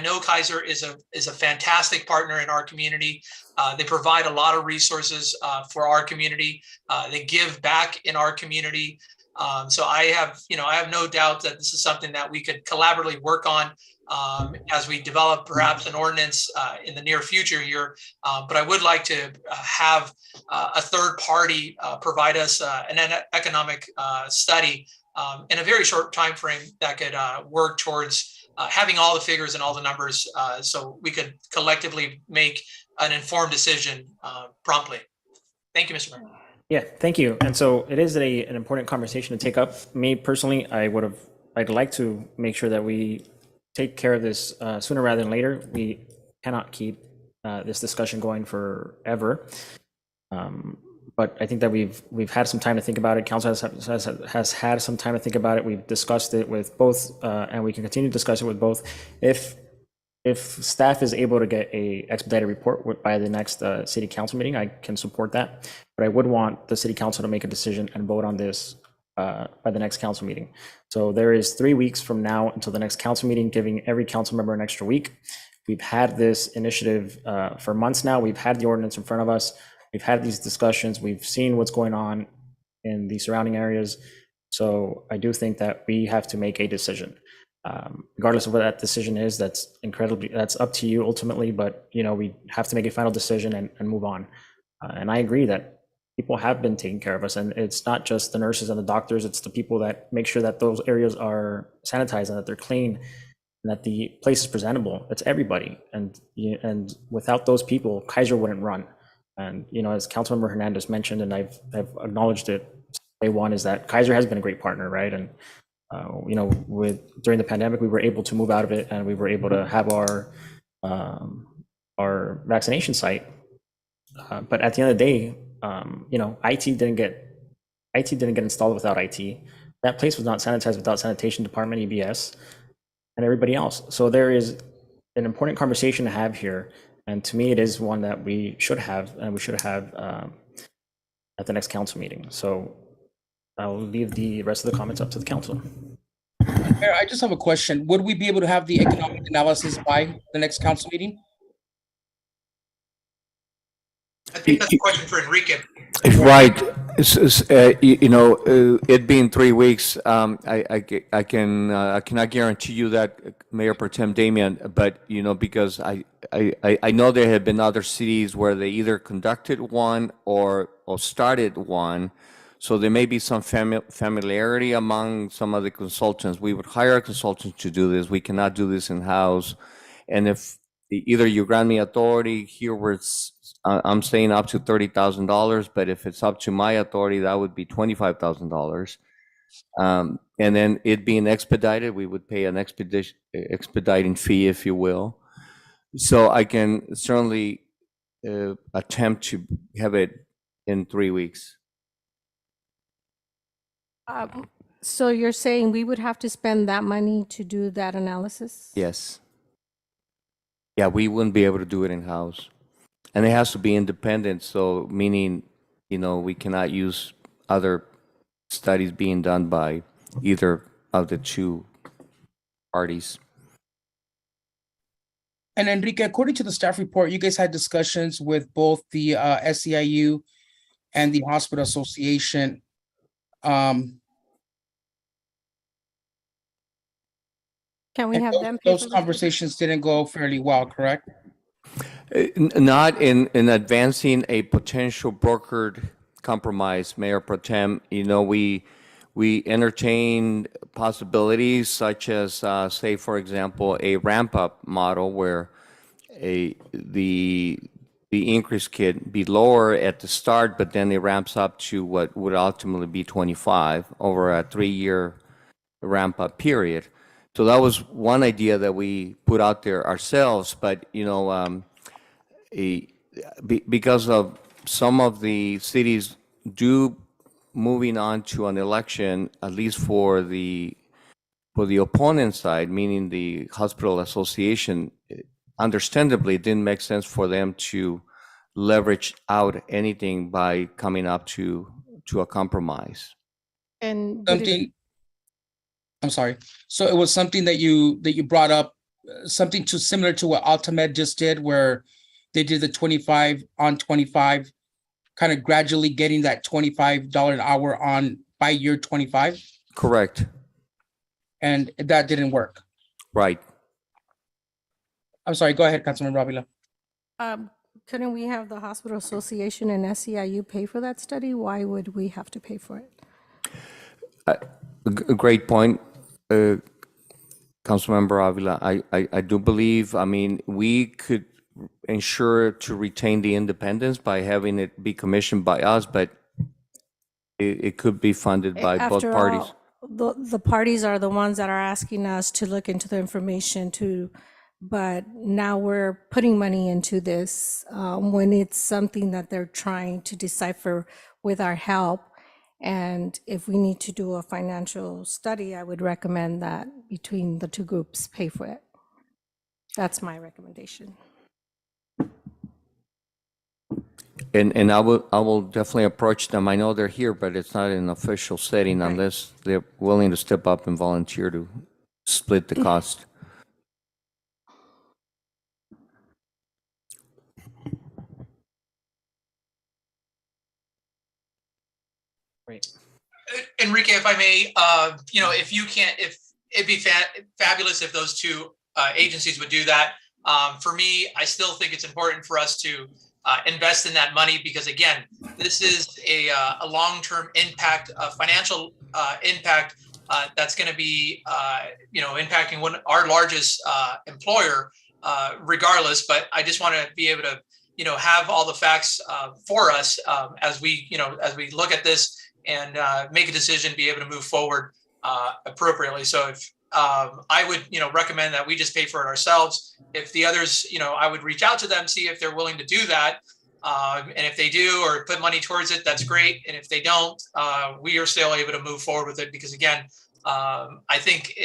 know Kaiser is a fantastic partner in our community. They provide a lot of resources for our community. They give back in our community. So I have no doubt that this is something that we could collaboratively work on as we develop perhaps an ordinance in the near future here. But I would like to have a third party provide us an economic study in a very short time frame that could work towards having all the figures and all the numbers, so we could collectively make an informed decision promptly. Thank you, Mr. Mayor. Yeah, thank you. And so it is an important conversation to take up. Me personally, I'd like to make sure that we take care of this sooner rather than later. We cannot keep this discussion going forever. But I think that we've had some time to think about it. Council has had some time to think about it. We've discussed it with both, and we can continue to discuss it with both. If staff is able to get a expedited report by the next city council meeting, I can support that. But I would want the city council to make a decision and vote on this by the next council meeting. So there is 3 weeks from now until the next council meeting, giving every council member an extra week. We've had this initiative for months now. We've had the ordinance in front of us. We've had these discussions. We've seen what's going on in the surrounding areas. So I do think that we have to make a decision. Regardless of what that decision is, that's up to you ultimately, but we have to make a final decision and move on. And I agree that people have been taking care of us, and it's not just the nurses and the doctors, it's the people that make sure that those areas are sanitized and that they're clean and that the place is presentable. It's everybody. And without those people, Kaiser wouldn't run. And as Councilmember Hernandez mentioned, and I've acknowledged it day one, is that Kaiser has been a great partner, right? And during the pandemic, we were able to move out of it, and we were able to have our vaccination site. But at the end of the day, IT didn't get installed without IT. That place was not sanitized without sanitation department, EBS, and everybody else. So there is an important conversation to have here, and to me, it is one that we should have, and we should have at the next council meeting. So I will leave the rest of the comments up to the council. Mayor, I just have a question. Would we be able to have the economic analysis by the next council meeting? I think that's a question for Enrique. Right. It being 3 weeks, I cannot guarantee you that, Mayor Pro Tem Damian, but, because I know there have been other cities where they either conducted one or started one. So there may be some familiarity among some of the consultants. We would hire a consultant to do this. We cannot do this in-house. And if either you grant me authority here where I'm saying up to $30,000, but if it's up to my authority, that would be $25,000. And then it being expedited, we would pay an expediting fee, if you will. So I can certainly attempt to have it in 3 weeks. So you're saying we would have to spend that money to do that analysis? Yes. Yeah, we wouldn't be able to do it in-house. And it has to be independent, so meaning, we cannot use other studies being done by either of the two parties. And Enrique, according to the staff report, you guys had discussions with both the SEIU and the Hospital Association. Can we have them? Those conversations didn't go fairly well, correct? Not in advancing a potential brokered compromise, Mayor Pro Tem. We entertained possibilities such as, say, for example, a ramp-up model where the increase could be lower at the start, but then it ramps up to what would ultimately be 25 over a 3-year ramp-up period. So that was one idea that we put out there ourselves, but because of some of the cities moving on to an election, at least for the opponent side, meaning the hospital association, understandably, it didn't make sense for them to leverage out anything by coming up to a compromise. And I'm sorry. So it was something that you brought up, something similar to what Altamed just did, where they did the 25 on 25, kind of gradually getting that $25 an hour on by year 25. Correct. And that didn't work. Right. I'm sorry. Go ahead, Councilman Ravila. Couldn't we have the Hospital Association and SEIU pay for that study? Why would we have to pay for it? A great point, Councilmember Avila. I do believe, we could ensure to retain the independence by having it be commissioned by us, but it could be funded by both After parties. all, the parties are the ones that are asking us to look into the information but now we're putting money into this when it's something that they're trying to decipher with our help. And if we need to do a financial study, I would recommend that between the two groups pay for it. That's my recommendation. And I will definitely approach them. I know they're here, but it's not an official setting unless they're willing to step up and volunteer to split the cost. Great. Enrique, if I may, if you can't, if it'd be fabulous if those two agencies would do that. For me, I still think it's important for us to invest in that money because, again, this is a long-term impact, a financial impact that's going to be, impacting our largest employer, regardless. But I just want to be able to, have all the facts for us as we look at this and make a decision, be able to move forward appropriately. So if I would, recommend that we just pay for it ourselves. If the others, I would reach out to them, see if they're willing to do that. And if they do or put money towards it, that's great. And if they don't, we are still able to move forward with it because, again, I think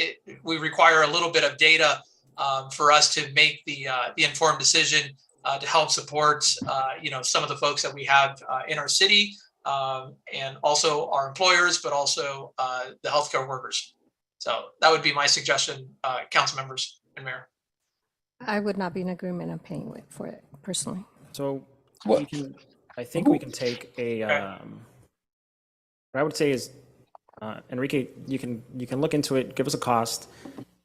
we require a little bit of data for us to make the informed decision to help support, some of the folks that we have in our city and also our employers, but also the healthcare workers. So that would be my suggestion, council members and mayor. I would not be in agreement on paying for it personally. So What- we can, I think we can take a, what I would say is, Enrique, you can look into it, give us a cost.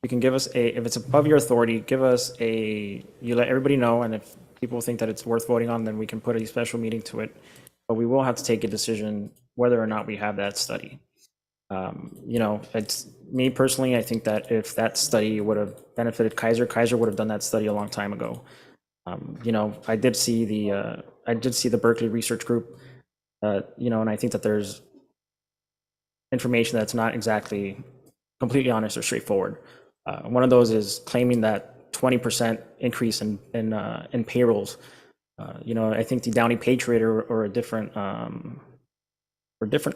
You can give us if it's above your authority, give us you let everybody know, and if people think that it's worth voting on, then we can put a special meeting to it. But we will have to take a decision whether or not we have that study. It's me personally, I think that if that study would have benefited Kaiser would have done that study a long time ago. I did see the Berkeley Research Group, and I think that there's information that's not exactly completely honest or straightforward. One of those is claiming that 20% increase in payrolls. I think the Downey Patriot or a different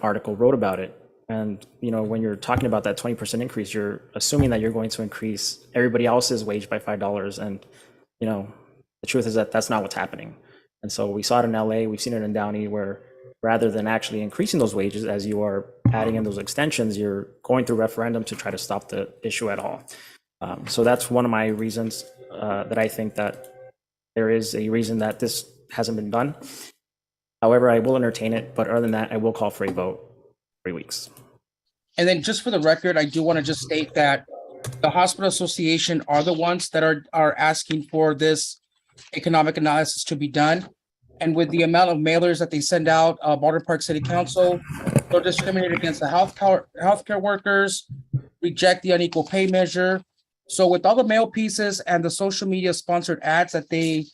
article wrote about it. And when you're talking about that 20% increase, you're assuming that you're going to increase everybody else's wage by $5. And the truth is that that's not what's happening. And so we saw it in LA, we've seen it in Downey, where rather than actually increasing those wages as you are adding in those extensions, you're going through referendum to try to stop the issue at all. So that's one of my reasons that I think that there is a reason that this hasn't been done. However, I will entertain it, but other than that, I will call for a vote 3 weeks. And then just for the record, I do want to just state that the Hospital Association are the ones that are asking for this economic analysis to be done. And with the amount of mailers that they send out, Baldwin Park City Council, they'll discriminate against the healthcare workers, reject the unequal pay measure. So with all the mail pieces and the social media sponsored ads that they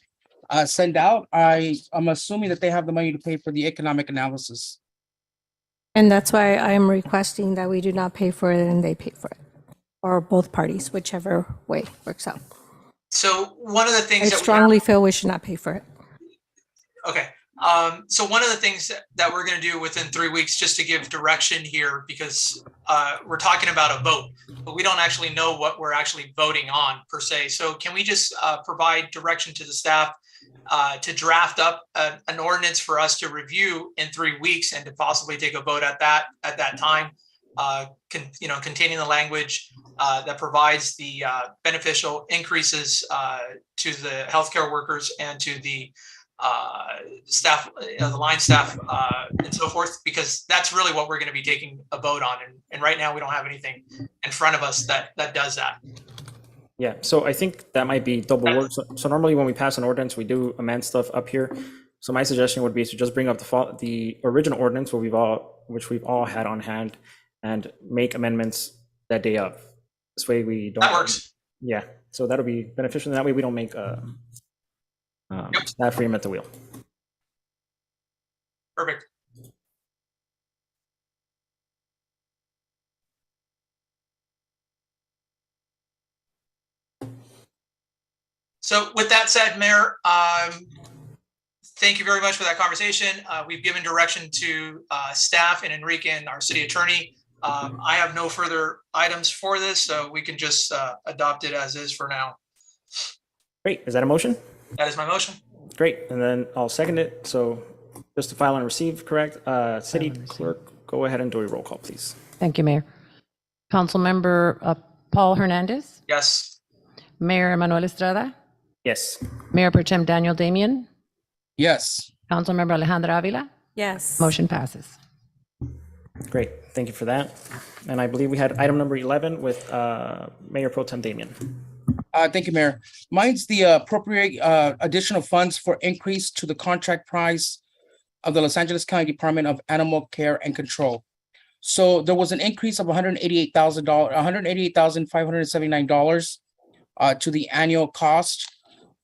send out, I'm assuming that they have the money to pay for the economic analysis. And that's why I'm requesting that we do not pay for it and they pay for it, or both parties, whichever way works out. So one of the things I strongly feel we should not pay for it. Okay. So one of the things that we're going to do within 3 weeks, just to give direction here, because we're talking about a vote, but we don't actually know what we're actually voting on per se. So can we just provide direction to the staff to draft up an ordinance for us to review in 3 weeks and to possibly take a vote at that time, containing the language that provides the beneficial increases to the healthcare workers and to the staff, the line staff, and so forth, because that's really what we're going to be taking a vote on. And right now we don't have anything in front of us that does that. Yeah, so I think that might be double work. So normally when we pass an ordinance, we do amend stuff up here. So my suggestion would be to just bring up the original ordinance, which we've all had on hand, and make amendments that day of. This way we don't. That works. Yeah, so that'll be beneficial. That way we don't make staff reinvent the wheel. Perfect. So with that said, Mayor, thank you very much for that conversation. We've given direction to staff and Enrique and our city attorney. I have no further items for this, so we can just adopt it as is for now. Great, is that a motion? That is my motion. Great, and then I'll second it. So just to file and receive, correct? City clerk, go ahead and do a roll call, please. Thank you, Mayor. Councilmember Paul Hernandez, Yes. Mayor Manuel Estrada, Yes. Mayor Pro Tem Daniel Damian, Yes. Councilmember Alejandra Avila. Yes. Motion passes. Great, thank you for that. And I believe we had item number 11 with Mayor Pro Tem Damian. Thank you, Mayor. Mine's the appropriate additional funds for increase to the contract price of the Los Angeles County Department of Animal Care and Control. So there was an increase of $188,579 to the annual cost.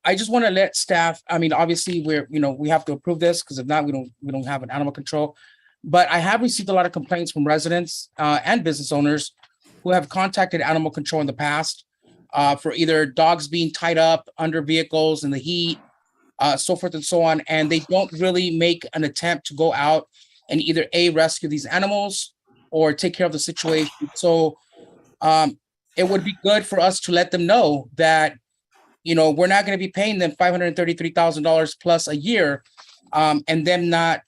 I just want to let staff, I mean, obviously we have to approve this, because if not, we don't have an animal control. But I have received a lot of complaints from residents and business owners who have contacted animal control in the past for either dogs being tied up under vehicles in the heat, so forth and so on. And they don't really make an attempt to go out and either rescue these animals or take care of the situation. So it would be good for us to let them know that, we're not going to be paying them $533,000 plus a year and them not,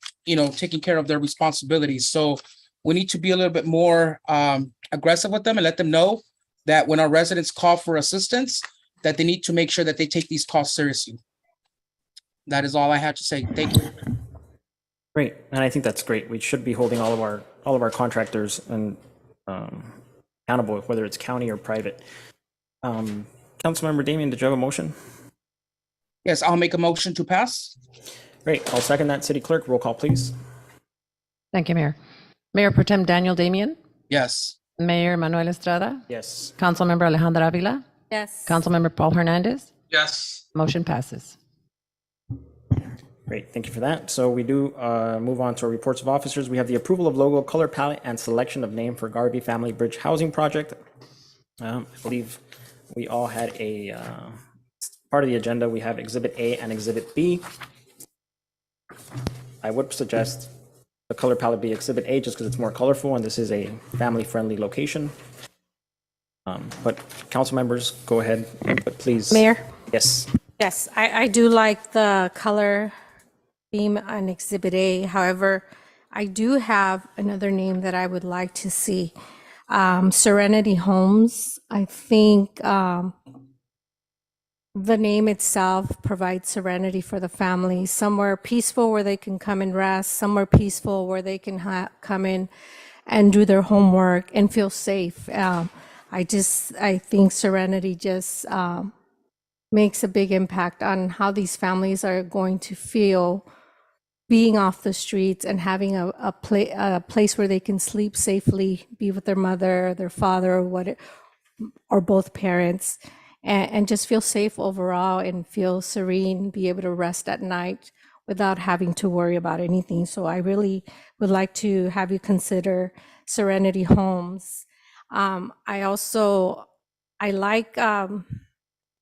taking care of their responsibilities. So we need to be a little bit more aggressive with them and let them know that when our residents call for assistance, that they need to make sure that they take these calls seriously. That is all I have to say. Thank you. Great, and I think that's great. We should be holding all of our contractors and accountable, whether it's county or private. Councilmember Damian, did you have a motion? Yes, I'll make a motion to pass. Great, I'll second that. City Clerk, roll call, please. Thank you, Mayor. Mayor Pro Tem Daniel Damian, Yes. Mayor Manuel Estrada, Yes. Councilmember Alejandra Avila, Yes. Councilmember Paul Hernandez. Yes. Motion passes. Great, thank you for that. So we do move on to our reports of officers. We have the approval of logo, color palette, and selection of name for Garvey Family Bridge Housing Project. I believe we all had a part of the agenda. We have Exhibit A and Exhibit B. I would suggest the color palette be Exhibit A just because it's more colorful and this is a family-friendly location. But council members, go ahead, but please. Mayor? Yes. Yes, I do like the color theme on Exhibit A. However, I do have another name that I would like to see. Serenity Homes. I think the name itself provides serenity for the family, somewhere peaceful where they can come and rest, somewhere peaceful where they can come in and do their homework and feel safe. I think serenity just makes a big impact on how these families are going to feel being off the streets and having a place where they can sleep safely, be with their mother, their father, or both parents, and just feel safe overall and feel serene, be able to rest at night without having to worry about anything. So I really would like to have you consider Serenity Homes. I like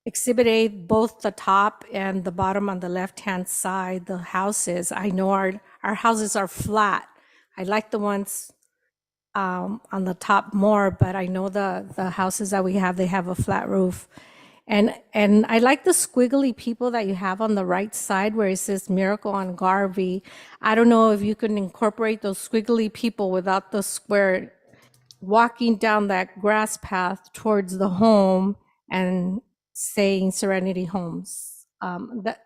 Exhibit A, both the top and the bottom on the left-hand side, the houses. I know our houses are flat. I like the ones on the top more, but I know the houses that we have, they have a flat roof. And I like the squiggly people that you have on the right side where it says Miracle on Garvey. I don't know if you can incorporate those squiggly people without the square walking down that grass path towards the home and saying Serenity Homes.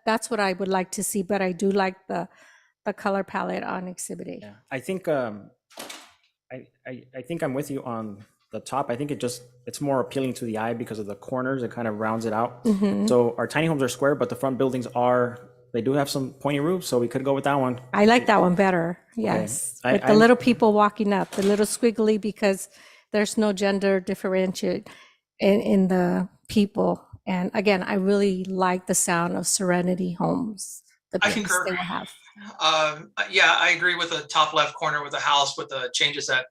That's what I would like to see, but I do like the color palette on Exhibit A. Yeah, I think I think I'm with you on the top. I think it's more appealing to the eye because of the corners. It kind of rounds it out. So our tiny homes are square, but the front buildings they do have some pointy roofs, so we could go with that one. I like that one better. Yes, Okay. with the little people walking up, the little squiggly, because there's no gender differentiate in the people. And again, I really like the sound of Serenity Homes. The I base concur. they will have. Yeah, I agree with the top left corner with the house with the changes that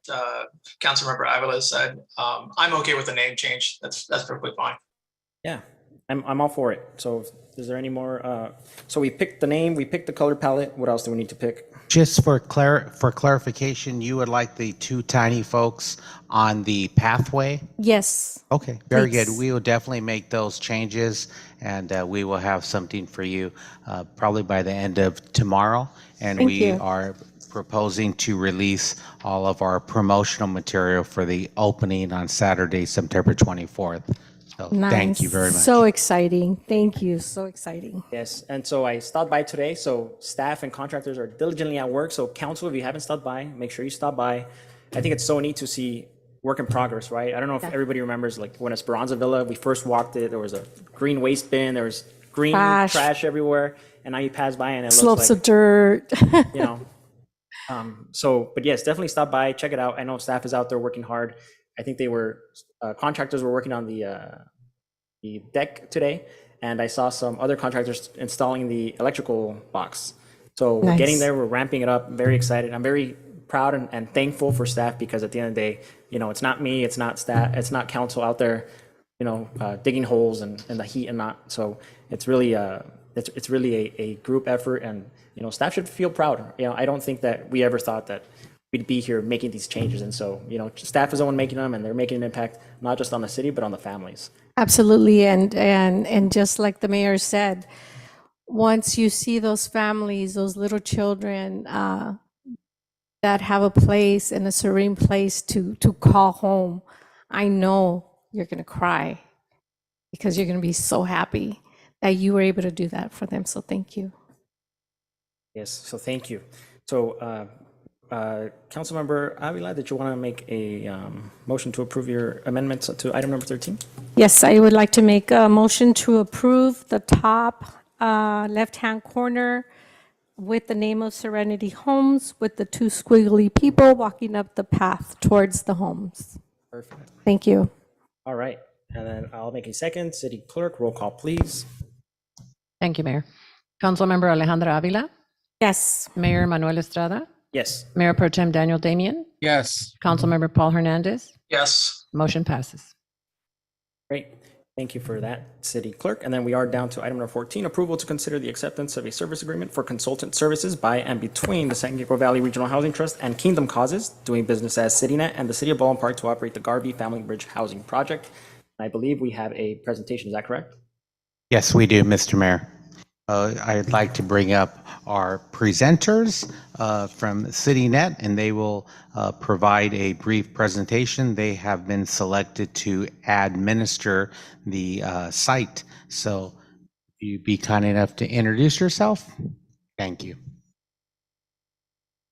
Councilmember Avila said. I'm okay with the name change. That's perfectly fine. Yeah, I'm all for it. So is there any more? So we picked the name, we picked the color palette. What else do we need to pick? Just for clarification, you would like the two tiny folks on the pathway? Yes. Okay, very Please. good. We will definitely make those changes, and we will have something for you probably by the end of tomorrow. And Thank we you. are proposing to release all of our promotional material for the opening on Saturday, September 24th. So thank you very much. So exciting. Thank you. So exciting. Yes, and so I stopped by today. So staff and contractors are diligently at work. So council, if you haven't stopped by, make sure you stop by. I think it's so neat to see work in progress, right? I don't know if everybody remembers, like when Esperanza Villa, we first walked it, there was a green waste bin, there was green trash everywhere, and now you pass by and it Slopes looks like, of dirt. you know. But yes, definitely stop by, check it out. I know staff is out there working hard. I think contractors were working on the deck today, and I saw some other contractors installing the electrical box. So we're getting there, we're ramping it up, very excited. I'm very proud and thankful for staff because at the end of the day, it's not me, it's not staff, it's not council out there, digging holes and the heat and not. So it's really a group effort, and staff should feel proud. I don't think that we ever thought that we'd be here making these changes, and so staff is the one making them, and they're making an impact not just on the city but on the families. Absolutely. And just like the mayor said, once you see those families, those little children that have a place and a serene place to call home, I know you're going to cry because you're going to be so happy that you were able to do that for them. So thank you. Yes, so thank you. So, Councilmember Avila, did you want to make a motion to approve your amendments to item number 13? Yes, I would like to make a motion to approve the top left-hand corner with the name of Serenity Homes with the two squiggly people walking up the path towards the homes. Perfect. Thank you. All right, and then I'll make a second. City Clerk, roll call, please. Thank you, Mayor. Councilmember Alejandra Avila, Yes. Mayor Manuel Estrada, Yes. Mayor Pro Tem Daniel Damian, Yes. Councilmember Paul Hernandez. Yes. Motion passes. Great. Thank you for that, City Clerk. And then we are down to item number 14, approval to consider the acceptance of a service agreement for consultant services by and between the San Diego Valley Regional Housing Trust and Kingdom Causes, doing business as CityNet, and the City of Baldwin Park to operate the Garvey Family Bridge Housing Project. I believe we have a presentation. Is that correct? Yes, we do, Mr. Mayor. I'd like to bring up our presenters from CityNet, and they will provide a brief presentation. They have been selected to administer the site. So if you'd be kind enough to introduce yourself. Thank you.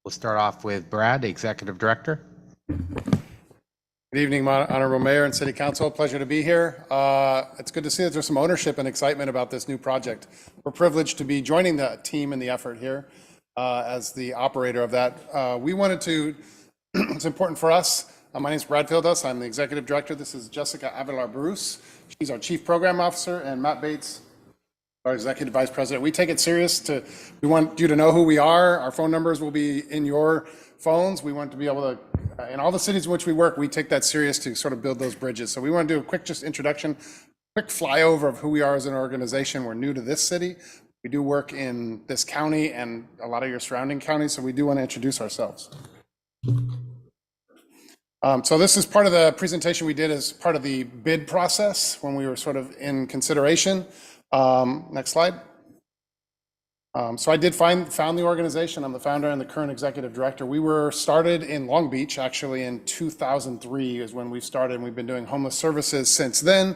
We'll start off with Brad, Executive Director. Good evening, Honorable Mayor and City Council. Pleasure to be here. It's good to see that there's some ownership and excitement about this new project. We're privileged to be joining the team in the effort here as the operator of that. We wanted to, it's important for us. My name is Brad Fildos. I'm the Executive Director. This is Jessica Avilar-Bruce. She's our Chief Program Officer, and Matt Bates, our Executive Vice President. We take it serious. We want you to know who we are. Our phone numbers will be in your phones. We want to be able to, in all the cities in which we work, we take that serious to sort of build those bridges. So we want to do a quick just introduction, quick flyover of who we are as an organization. We're new to this city. We do work in this county and a lot of your surrounding counties, so we do want to introduce ourselves. So this is part of the presentation we did as part of the bid process when we were sort of in consideration. Next slide. So I did found the organization. I'm the founder and the current executive director. We were started in Long Beach, actually in 2003 is when we started, and we've been doing homeless services since then.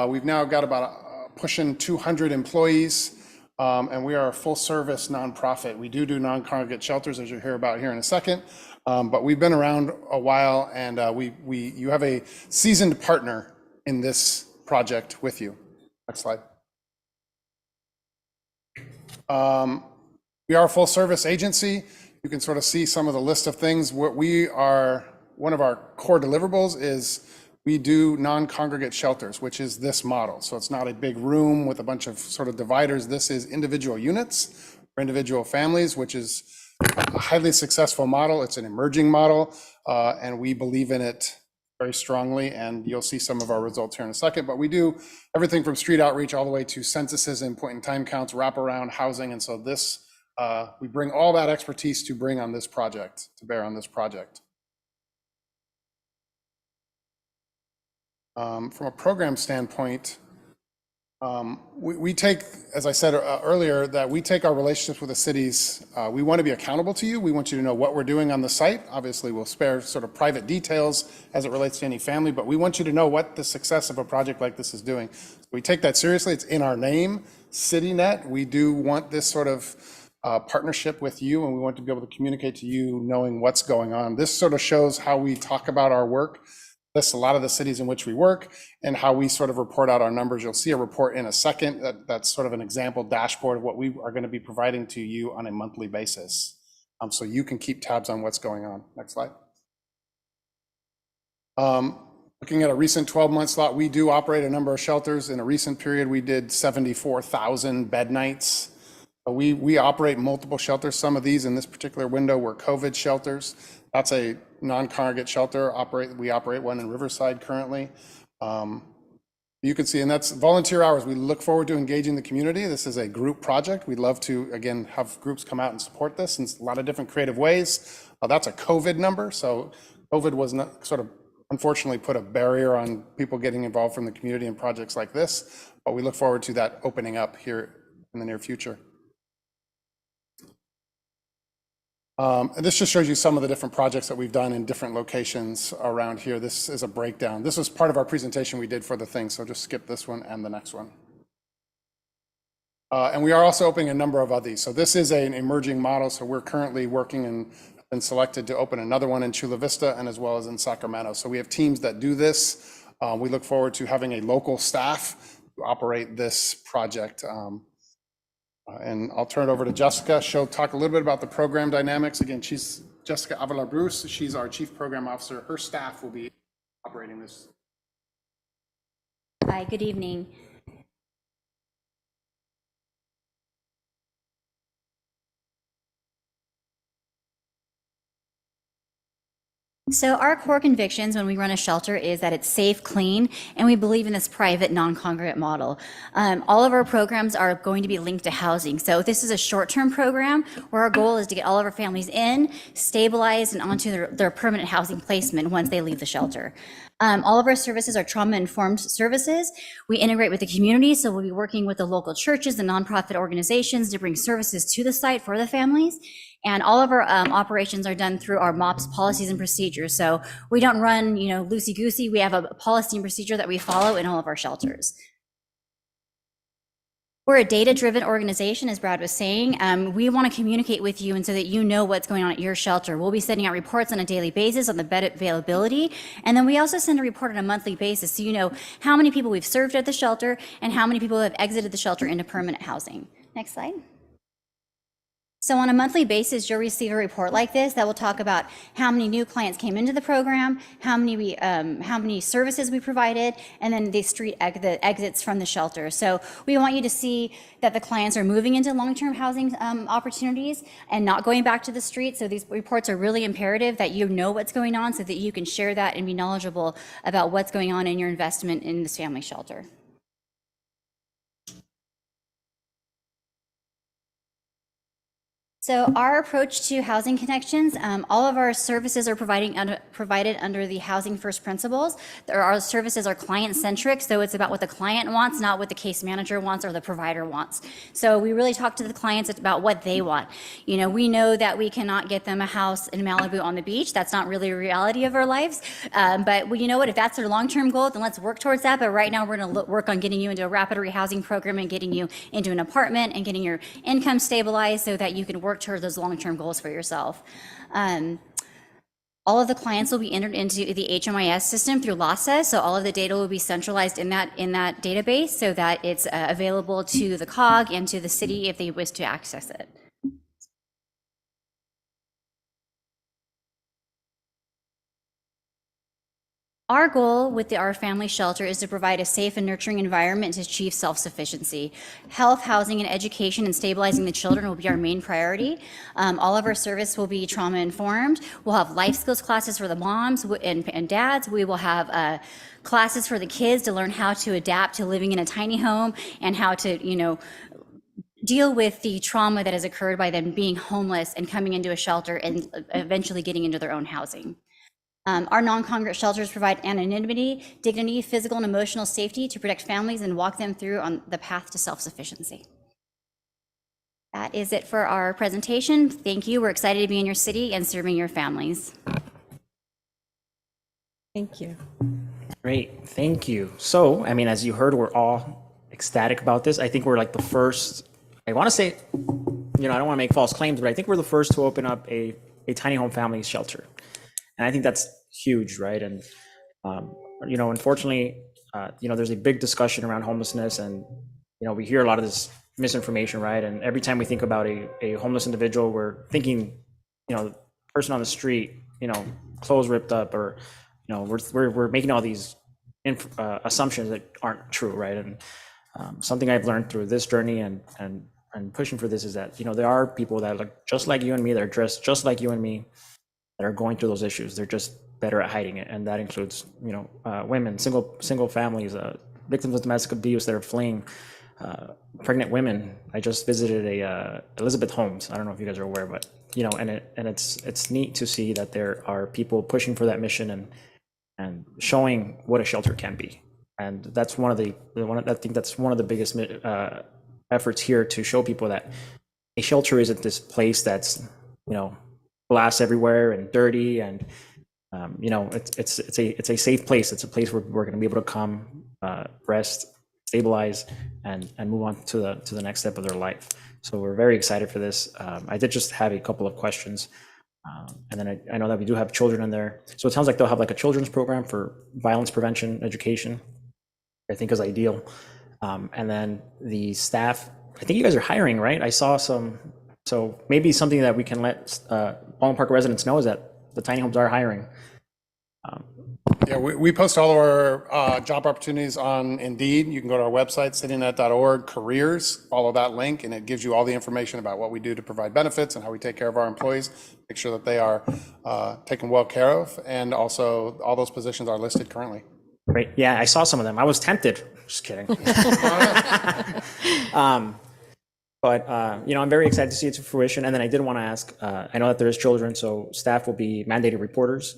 We've now got about pushing 200 employees, and we are a full service nonprofit. We do non-congregate shelters, as you'll hear about here in a second, but we've been around a while, and you have a seasoned partner in this project with you. Next slide. We are a full service agency. You can sort of see some of the list of things. What we are, one of our core deliverables is we do non-congregate shelters, which is this model. So it's not a big room with a bunch of sort of dividers. This is individual units for individual families, which is a highly successful model. It's an emerging model, and we believe in it very strongly, and you'll see some of our results here in a second. But we do everything from street outreach all the way to censuses and point-in-time counts, wraparound housing, and so this we bring all that expertise to bear on this project. From a program standpoint, we take, as I said earlier, that we take our relationships with the cities. We want to be accountable to you. We want you to know what we're doing on the site. Obviously, we'll spare sort of private details as it relates to any family, but we want you to know what the success of a project like this is doing. So we take that seriously. It's in our name, CityNet. We do want this sort of partnership with you, and we want to be able to communicate to you knowing what's going on. This sort of shows how we talk about our work. Lists a lot of the cities in which we work and how we sort of report out our numbers. You'll see a report in a second that's sort of an example dashboard of what we are going to be providing to you on a monthly basis. So you can keep tabs on what's going on. Next slide. Looking at a recent 12-month slot, we do operate a number of shelters. In a recent period, we did 74,000 bed nights. We operate multiple shelters. Some of these in this particular window were COVID shelters. That's a non-congregate shelter. We operate one in Riverside currently. You can see, and that's volunteer hours. We look forward to engaging the community. This is a group project. We'd love to, again, have groups come out and support this in a lot of different creative ways. That's a COVID number. So COVID was not sort of, unfortunately, put a barrier on people getting involved from the community in projects like this. But we look forward to that opening up here in the near future. And this just shows you some of the different projects that we've done in different locations around here. This is a breakdown. This was part of our presentation we did for the thing, so just skip this one and the next one. And we are also opening a number of others. So this is an emerging model, so we're currently working and been selected to open another one in Chula Vista and as well as in Sacramento. So we have teams that do this. We look forward to having a local staff to operate this project. And I'll turn it over to Jessica. She'll talk a little bit about the program dynamics. Again, she's Jessica Avila Bruce. She's our Chief Program Officer. Her staff will be operating this. Hi, good evening. So our core convictions when we run a shelter is that it's safe, clean, and we believe in this private, non-congregate model. All of our programs are going to be linked to housing. So this is a short-term program where our goal is to get all of our families in, stabilized, and onto their permanent housing placement once they leave the shelter. All of our services are trauma-informed services. We integrate with the community, so we'll be working with the local churches and nonprofit organizations to bring services to the site for the families. And all of our operations are done through our MOPS policies and procedures. So we don't run, loosey-goosey. We have a policy and procedure that we follow in all of our shelters. We're a data-driven organization, as Brad was saying. We want to communicate with you and so that you know what's going on at your shelter. We'll be sending out reports on a daily basis on the bed availability. And then we also send a report on a monthly basis so you know how many people we've served at the shelter and how many people have exited the shelter into permanent housing. Next slide. So on a monthly basis, you'll receive a report like this that will talk about how many new clients came into the program, how many services we provided, and then the exits from the shelter. So we want you to see that the clients are moving into long-term housing opportunities and not going back to the street. So these reports are really imperative that you know what's going on so that you can share that and be knowledgeable about what's going on in your investment in this family shelter. So our approach to Housing Connections, all of our services are provided under the Housing First principles. Our services are client-centric, so it's about what the client wants, not what the case manager wants or the provider wants. So we really talk to the clients about what they want. We know that we cannot get them a house in Malibu on the beach. That's not really a reality of our lives. But you know what? If that's their long-term goal, then let's work towards that. But right now, we're going to work on getting you into a rapid rehousing program and getting you into an apartment and getting your income stabilized so that you can work towards those long-term goals for yourself. All of the clients will be entered into the HMIS system through LASA, so all of the data will be centralized in that database so that it's available to the COG and to the city if they wish to access it. Our goal with our family shelter is to provide a safe and nurturing environment to achieve self-sufficiency. Health, housing, and education and stabilizing the children will be our main priority. All of our service will be trauma-informed. We'll have life skills classes for the moms and dads. We will have classes for the kids to learn how to adapt to living in a tiny home and how to, deal with the trauma that has occurred by them being homeless and coming into a shelter and eventually getting into their own housing. Our non-congregate shelters provide anonymity, dignity, physical and emotional safety to protect families and walk them through on the path to self-sufficiency. That is it for our presentation. Thank you. We're excited to be in your city and serving your families. Thank you. Great, thank you. So, as you heard, we're all ecstatic about this. I think we're like the first, I want to say, I don't want to make false claims, but I think we're the first to open up a tiny home family shelter. And I think that's huge, right? And, unfortunately, there's a big discussion around homelessness and, we hear a lot of this misinformation, right? And every time we think about a homeless individual, we're thinking, person on the street, clothes ripped up or, we're making all these assumptions that aren't true, right? And something I've learned through this journey and pushing for this is that, there are people that look just like you and me, that are dressed just like you and me, that are going through those issues. They're just better at hiding it. And that includes, women, single families, victims of domestic abuse that are fleeing, pregnant women. I just visited Elizabeth Holmes. I don't know if you guys are aware, but, it's neat to see that there are people pushing for that mission and showing what a shelter can be. And that's I think that's one of the biggest efforts here to show people that a shelter isn't this place that's, glass everywhere and dirty and, it's a safe place. It's a place where we're going to be able to come, rest, stabilize, and move on to the next step of their life. So we're very excited for this. I did just have a couple of questions. And then I know that we do have children in there. So it sounds like they'll have like a children's program for violence prevention education, I think is ideal. And then the staff, I think you guys are hiring, right? I saw some, so maybe something that we can let Ballot Park residents know is that the tiny homes are hiring. Yeah, we post all of our job opportunities on Indeed. You can go to our website, citynet.org, careers, follow that link, and it gives you all the information about what we do to provide benefits and how we take care of our employees, make sure that they are taken well care of, and also all those positions are listed currently. Great. Yeah, I saw some of them. I was tempted. Just kidding. But, I'm very excited to see it to fruition. And then I did want to ask, I know that there is children, so staff will be mandated reporters.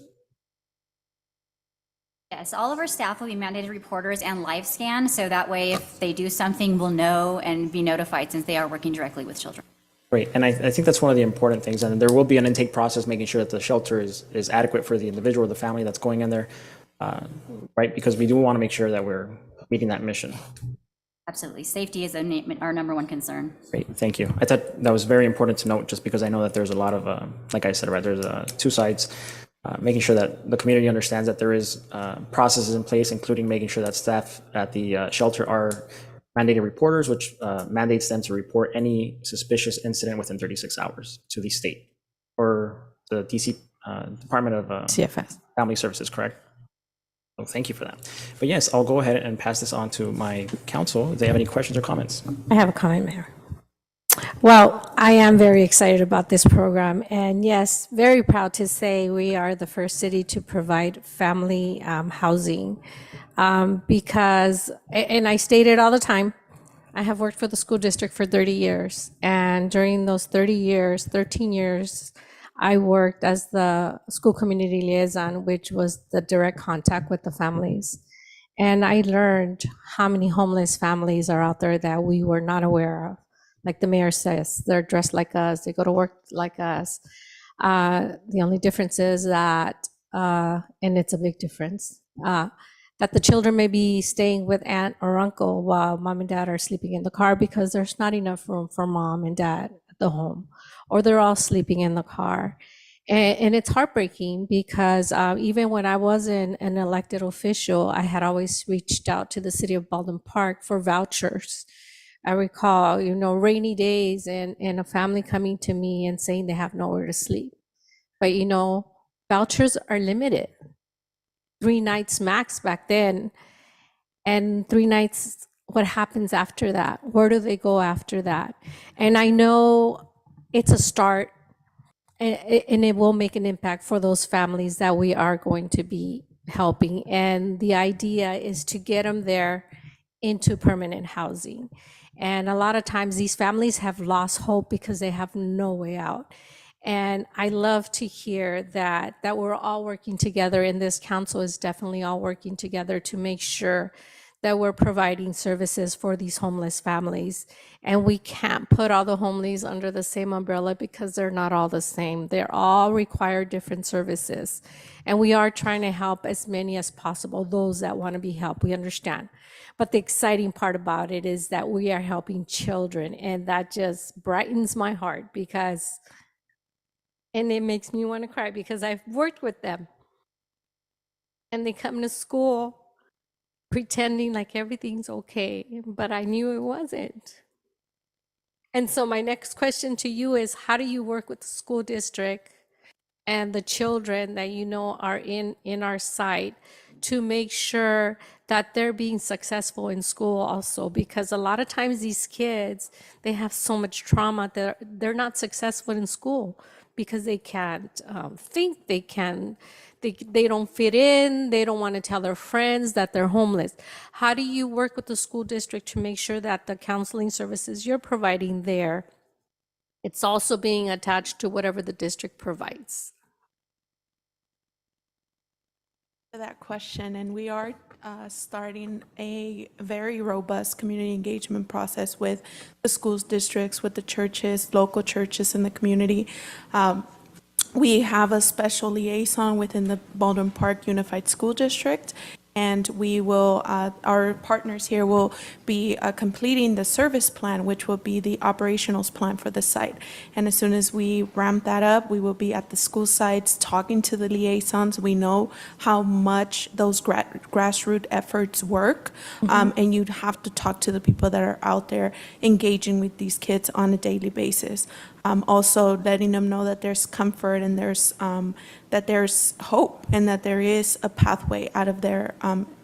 Yes, all of our staff will be mandated reporters and live scan, so that way if they do something, we'll know and be notified since they are working directly with children. Great. And I think that's one of the important things. And there will be an intake process, making sure that the shelter is adequate for the individual or the family that's going in there, right? Because we do want to make sure that we're meeting that mission. Absolutely. Safety is our number one concern. Great. Thank you. I thought that was very important to note, just because I know that there's a lot of, like I said, right, there's two sides. Making sure that the community understands that there is processes in place, including making sure that staff at the shelter are mandated reporters, which mandates them to report any suspicious incident within 36 hours to the state or the DC Department of CFS. Family Services, correct? Well, thank you for that. But yes, I'll go ahead and pass this on to my council. If they have any questions or comments. I have a comment, Mayor. Well, I am very excited about this program, and yes, very proud to say we are the first city to provide family housing because, and I state it all the time, I have worked for the school district for 30 years, and during those 30 years, 13 years, I worked as the school community liaison, which was the direct contact with the families. And I learned how many homeless families are out there that we were not aware of. Like the mayor says, they're dressed like us, they go to work like us. The only difference is that, and it's a big difference, that the children may be staying with aunt or uncle while mom and dad are sleeping in the car because there's not enough room for mom and dad at the home, or they're all sleeping in the car. And it's heartbreaking because even when I wasn't an elected official, I had always reached out to the city of Baldwin Park for vouchers. I recall, rainy days and a family coming to me and saying they have nowhere to sleep. But, vouchers are limited. 3 nights max back then. And 3 nights, what happens after that? Where do they go after that? And I know it's a start, and it will make an impact for those families that we are going to be helping. And the idea is to get them there into permanent housing. And a lot of times these families have lost hope because they have no way out. And I love to hear that we're all working together, and this council is definitely all working together to make sure that we're providing services for these homeless families. And we can't put all the homeless under the same umbrella because they're not all the same. They all require different services. And we are trying to help as many as possible, those that want to be helped, we understand. But the exciting part about it is that we are helping children, and that just brightens my heart because, and it makes me want to cry because I've worked with them. And they come to school pretending like everything's okay, but I knew it wasn't. And so my next question to you is, how do you work with the school district and the children that are in our site to make sure that they're being successful in school also? Because a lot of times these kids, they have so much trauma that they're not successful in school because they can't think, they don't fit in, they don't want to tell their friends that they're homeless. How do you work with the school district to make sure that the counseling services you're providing there, it's also being attached to whatever the district provides? for that question, and we are starting a very robust community engagement process with the schools districts, with the churches, local churches in the community. We have a special liaison within the Baldwin Park Unified School District, and we will, our partners here will be completing the service plan, which will be the operationals plan for the site. And as soon as we ramp that up, we will be at the school sites talking to the liaisons. We know how much those grassroots efforts work, and you'd have to talk to the people that are out there engaging with these kids on a daily basis. Also letting them know that there's comfort and that there's hope and that there is a pathway out of their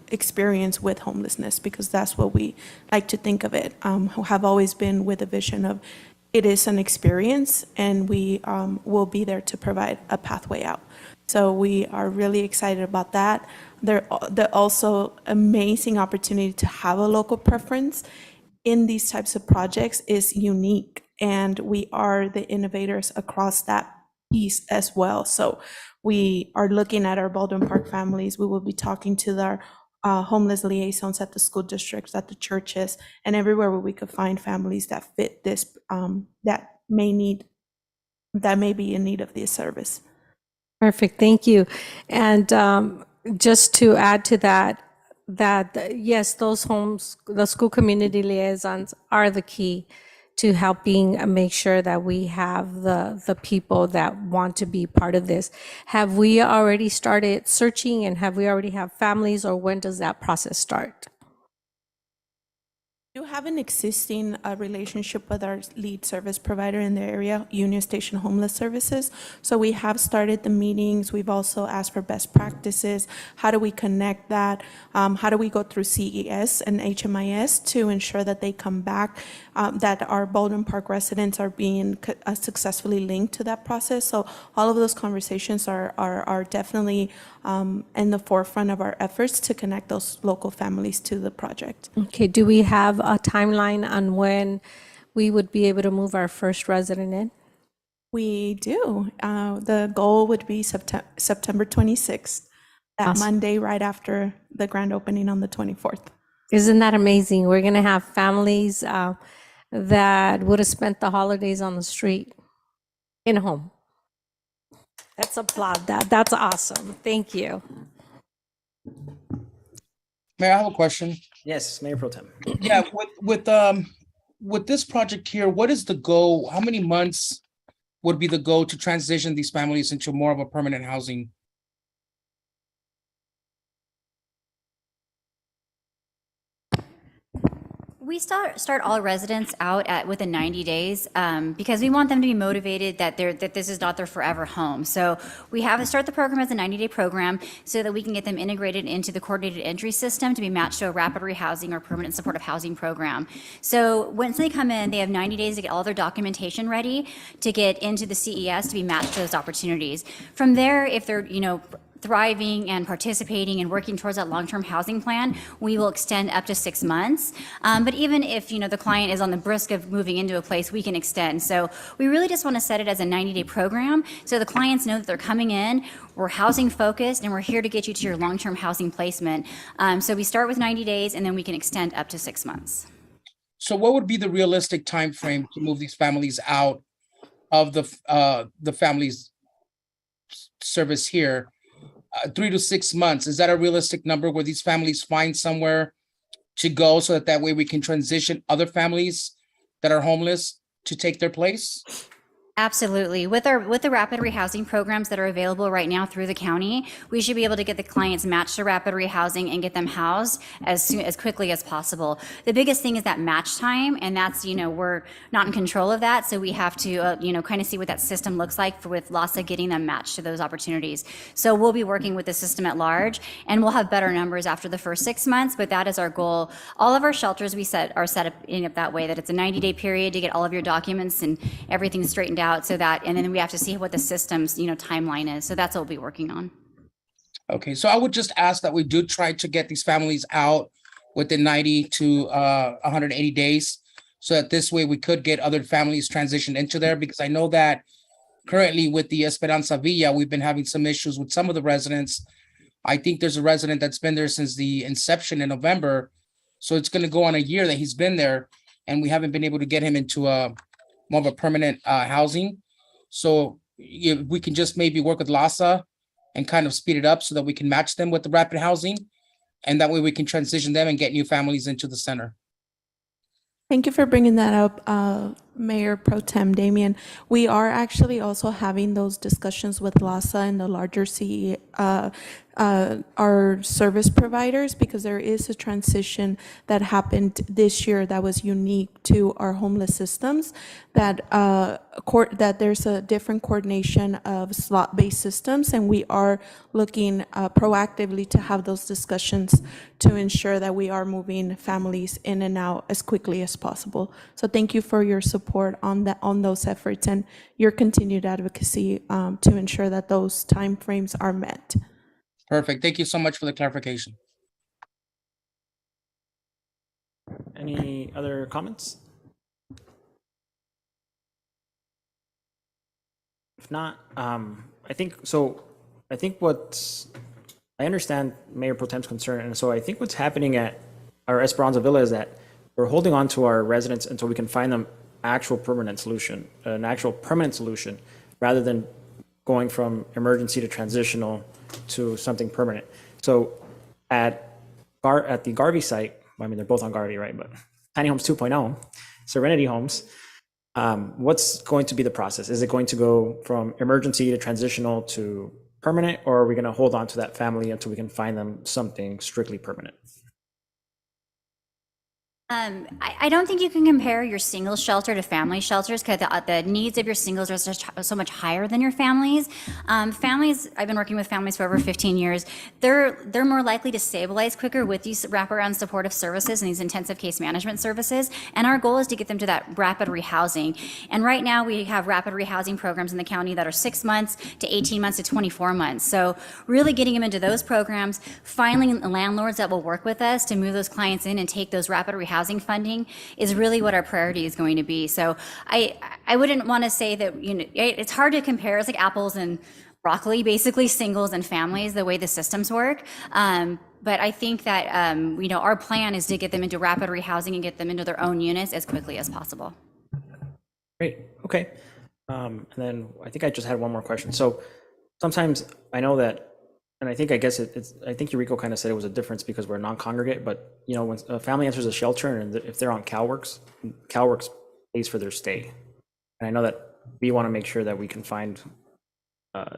experience with homelessness, because that's what we like to think of it, who have always been with a vision of it is an experience, and we will be there to provide a pathway out. So we are really excited about that. There also amazing opportunity to have a local preference in these types of projects is unique, and we are the innovators across that piece as well. So we are looking at our Baldwin Park families. We will be talking to their homeless liaisons at the school districts, at the churches, and everywhere where we could find families that fit this, that may be in need of this service. Perfect, thank you. And just to add to that, yes, the school community liaisons are the key to helping make sure that we have the people that want to be part of this. Have we already started searching, and have we already have families, or when does that process start? We do have an existing relationship with our lead service provider in the area, Union Station Homeless Services. So we have started the meetings. We've also asked for best practices. How do we connect that? How do we go through CES and HMIS to ensure that they come back, that our Baldwin Park residents are being successfully linked to that process? So all of those conversations are definitely in the forefront of our efforts to connect those local families to the project. Okay, do we have a timeline on when we would be able to move our first resident in? We do. The goal would be September 26th, that Awesome. Monday right after the grand opening on the 24th. Isn't that amazing? We're going to have families that would have spent the holidays on the street in a home. Let's applaud that. That's awesome. Thank you. Mayor, I have a question. Yes, Mayor Pro Tem. Yeah, with this project here, what is the goal? How many months would be the goal to transition these families into more of a permanent housing? We start all residents out within 90 days because we want them to be motivated that this is not their forever home. So we have to start the program as a 90-day program so that we can get them integrated into the coordinated entry system to be matched to a rapid rehousing or permanent supportive housing program. So once they come in, they have 90 days to get all their documentation ready to get into the CES to be matched to those opportunities. From there, if they're thriving and participating and working towards that long-term housing plan, we will extend up to 6 months. But even if the client is on the brisk of moving into a place, we can extend. So we really just want to set it as a 90-day program so the clients know that they're coming in, we're housing focused, and we're here to get you to your long-term housing placement. So we start with 90 days and then we can extend up to 6 months. So what would be the realistic time frame to move these families out of the family's service here? 3 to 6 months, is that a realistic number where these families find somewhere to go so that way we can transition other families that are homeless to take their place? Absolutely. With the rapid rehousing programs that are available right now through the county, we should be able to get the clients matched to rapid rehousing and get them housed as quickly as possible. The biggest thing is that match time, and that's we're not in control of that, so we have to kind of see what that system looks like with LASA getting them matched to those opportunities. So we'll be working with the system at large, and we'll have better numbers after the first 6 months. But that is our goal. All of our shelters are set up that way, that it's a 90-day period to get all of your documents and everything straightened out. So that, and then we have to see what the system's timeline is. So that's what we'll be working on. Okay, so I would just ask that we do try to get these families out within 90 to 180 days, so that this way we could get other families transitioned into there, because I know that currently with the Esperanza Villa, we've been having some issues with some of the residents I think there's a resident that's been there since the inception in November. So it's going to go on a year that he's been there, and we haven't been able to get him into a more of a permanent housing. So if we can just maybe work with LASA and kind of speed it up so that we can match them with the rapid housing. And that way we can transition them and get new families into the center. Thank you for bringing that up, Mayor Pro Tem Damian. We are actually also having those discussions with LASA and the larger CE, our service providers, because there is a transition that happened this year that was unique to our homeless systems, that that there's a different coordination of slot-based systems, and we are looking proactively to have those discussions to ensure that we are moving families in and out as quickly as possible. So thank you for your support on those efforts and your continued advocacy to ensure that those timeframes are met. Perfect. Thank you so much for the clarification. Any other comments? If not, I think I understand Mayor Pro Tem's concern, and so I think what's happening at our Esperanza Villa is that we're holding on to our residents until we can find them an actual permanent solution, rather than going from emergency to transitional to something permanent. So at the Garvey site, I mean, they're both on Garvey, right? But Tiny Homes 2.0, Serenity Homes, what's going to be the process? Is it going to go from emergency to transitional to permanent, or are we going to hold on to that family until we can find them something strictly permanent? I don't think you can compare your single shelter to family shelters because the needs of your singles are so much higher than your families. Families, I've been working with families for over 15 years. They're more likely to stabilize quicker with these wraparound supportive services and these intensive case management services. And our goal is to get them to that rapid rehousing. And right now we have rapid rehousing programs in the county that are 6 months to 18 months to 24 months. So really getting them into those programs, finding landlords that will work with us to move those clients in and take those rapid rehousing funding is really what our priority is going to be. So I wouldn't want to say that, it's hard to compare. It's like apples and broccoli, basically, singles and families, the way the systems work. But I think that, our plan is to get them into rapid rehousing and get them into their own units as quickly as possible. Great. Okay. And then I think I just had one more question. So sometimes I know that, and I think I think Eureka kind of said it was a difference because we're non-congregate, but when a family enters a shelter and if they're on CalWorks pays for their stay. And I know that we want to make sure that we can find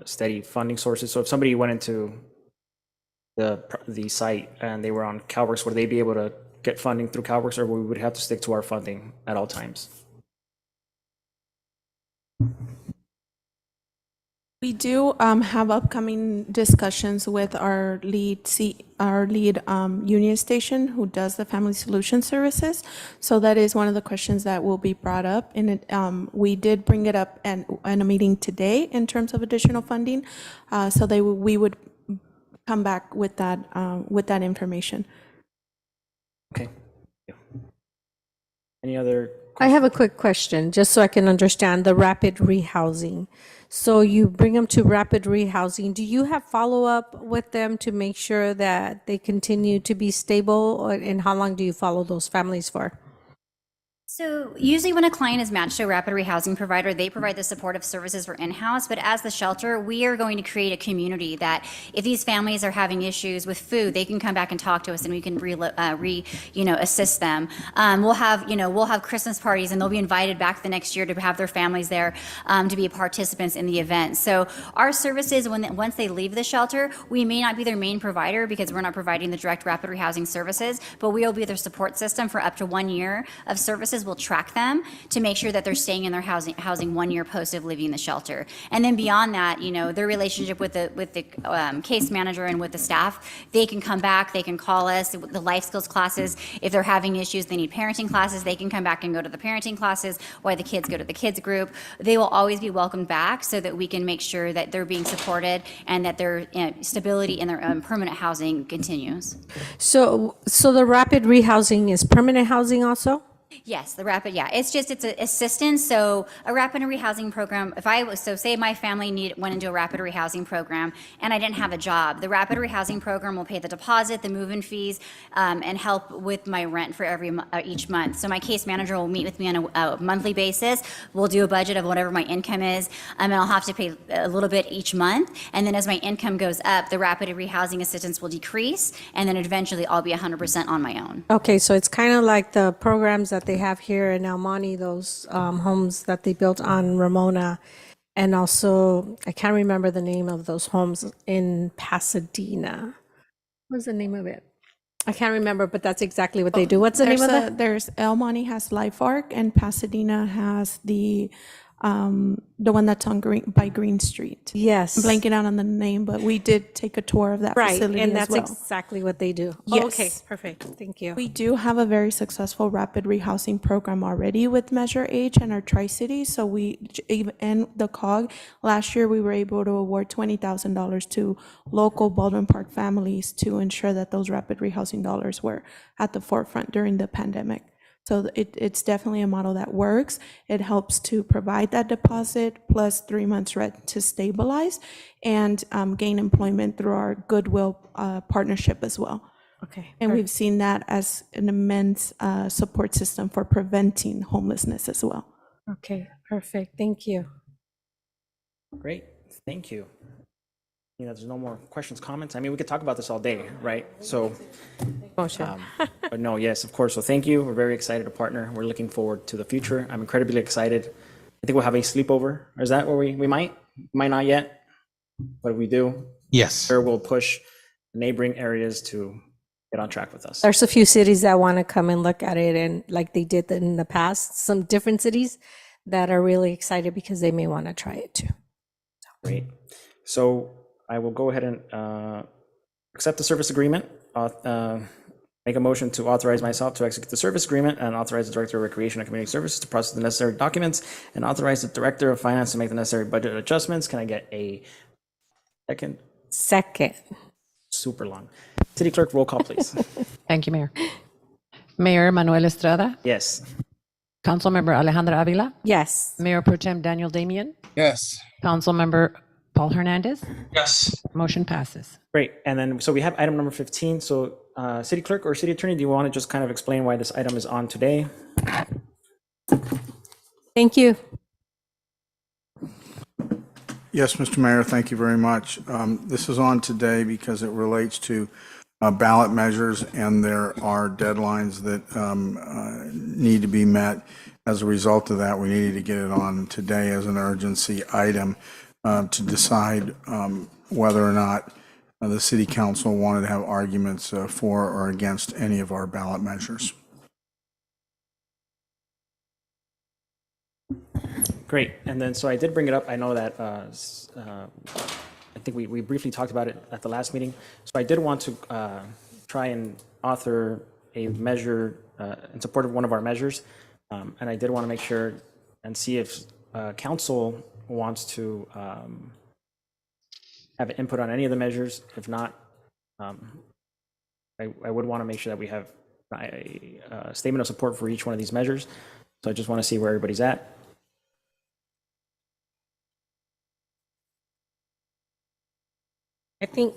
steady funding sources. So if somebody went into the site and they were on CalWorks, would they be able to get funding through CalWorks, or we would have to stick to our funding at all times? We do have upcoming discussions with our lead union station who does the Family Solution Services. So that is one of the questions that will be brought up. And we did bring it up in a meeting today in terms of additional funding. So we would come back with that information. Okay. Yeah. Any other questions? I have a quick question, just so I can understand the rapid rehousing. So you bring them to rapid rehousing. Do you have follow-up with them to make sure that they continue to be stable? And how long do you follow those families for? So usually when a client is matched to a rapid rehousing provider, they provide the supportive services for in-house, but as the shelter, we are going to create a community that if these families are having issues with food, they can come back and talk to us and we can assist them. We'll have Christmas parties and they'll be invited back the next year to have their families there to be participants in the event. So our services, once they leave the shelter, we may not be their main provider because we're not providing the direct rapid rehousing services, but we will be their support system for up to 1 year of services. We'll track them to make sure that they're staying in their housing 1 year post of leaving the shelter. And then beyond that, their relationship with the case manager and with the staff, they can come back, they can call us, the life skills classes. If they're having issues, they need parenting classes, they can come back and go to the parenting classes, while the kids go to the kids group. They will always be welcomed back so that we can make sure that they're being supported and that their stability in their permanent housing continues. So the rapid rehousing is permanent housing also? Yes, the rapid, yeah, it's an assistance. So a rapid rehousing program, say my family went into a rapid rehousing program and I didn't have a job, the rapid rehousing program will pay the deposit, the move-in fees, and help with my rent for each month. So my case manager will meet with me on a monthly basis. We'll do a budget of whatever my income is, and I'll have to pay a little bit each month. And then as my income goes up, the rapid rehousing assistance will decrease, and then eventually I'll be 100% on my own. Okay, so it's kind of like the programs that they have here in El Monte, those homes that they built on Ramona. And also, I can't remember the name of those homes in Pasadena. What's the name of it? I can't remember, but that's exactly what they do. What's the name of that? There's El Monte has Life Arc, and Pasadena has the one that's on Green Street. Yes. I'm blanking out on the name, but we did take a tour of that Right, facility and as that's well. exactly what they do. Yes. Oh, okay, perfect. Thank you. We do have a very successful rapid rehousing program already with Measure H and our Tri-Cities. So and the COG, last year we were able to award $20,000 to local Baldwin Park families to ensure that those rapid rehousing dollars were at the forefront during the pandemic. So it's definitely a model that works. It helps to provide that deposit plus 3 months rent to stabilize and gain employment through our Goodwill partnership as well. Okay. And we've seen that as an immense support system for preventing homelessness as well. Okay, perfect. Thank you. Great, thank you. There's no more questions, comments. I mean, we could talk about this all day, right? So, Motion. but no, yes, of course. So thank you. We're very excited to partner. We're looking forward to the future. I'm incredibly excited. I think we'll have a sleepover. Or is that where we might not yet, but if we do, Yes. sure, we'll push neighboring areas to get on track with us. There's a few cities that want to come and look at it, and like they did in the past, some different cities that are really excited because they may want to try it too. Great. So I will go ahead and accept the service agreement, make a motion to authorize myself to execute the service agreement and authorize the Director of Recreation and Community Services to process the necessary documents and authorize the Director of Finance to make the necessary budget adjustments. Can I get a second? Second. Super long. City Clerk, roll call, please. Thank you, Mayor. Mayor Manuel Estrada, Yes. Councilmember Alejandra Avila, Yes. Mayor Pro Tem Daniel Damian, Yes. Councilmember Paul Hernandez. Yes. Motion passes. Great. And then, so we have item number 15. So City Clerk or City Attorney, do you want to just kind of explain why this item is on today? Thank you. Yes, Mr. Mayor, thank you very much. This is on today because it relates to ballot measures, and there are deadlines that need to be met. As a result of that, we needed to get it on today as an urgency item to decide whether or not the City Council wanted to have arguments for or against any of our ballot measures. Great. And then, so I did bring it up. I know that I think we briefly talked about it at the last meeting. So I did want to try and author a measure in support of one of our measures. And I did want to make sure and see if council wants to have input on any of the measures. If not, I would want to make sure that we have a statement of support for each one of these measures. So I just want to see where everybody's at. I think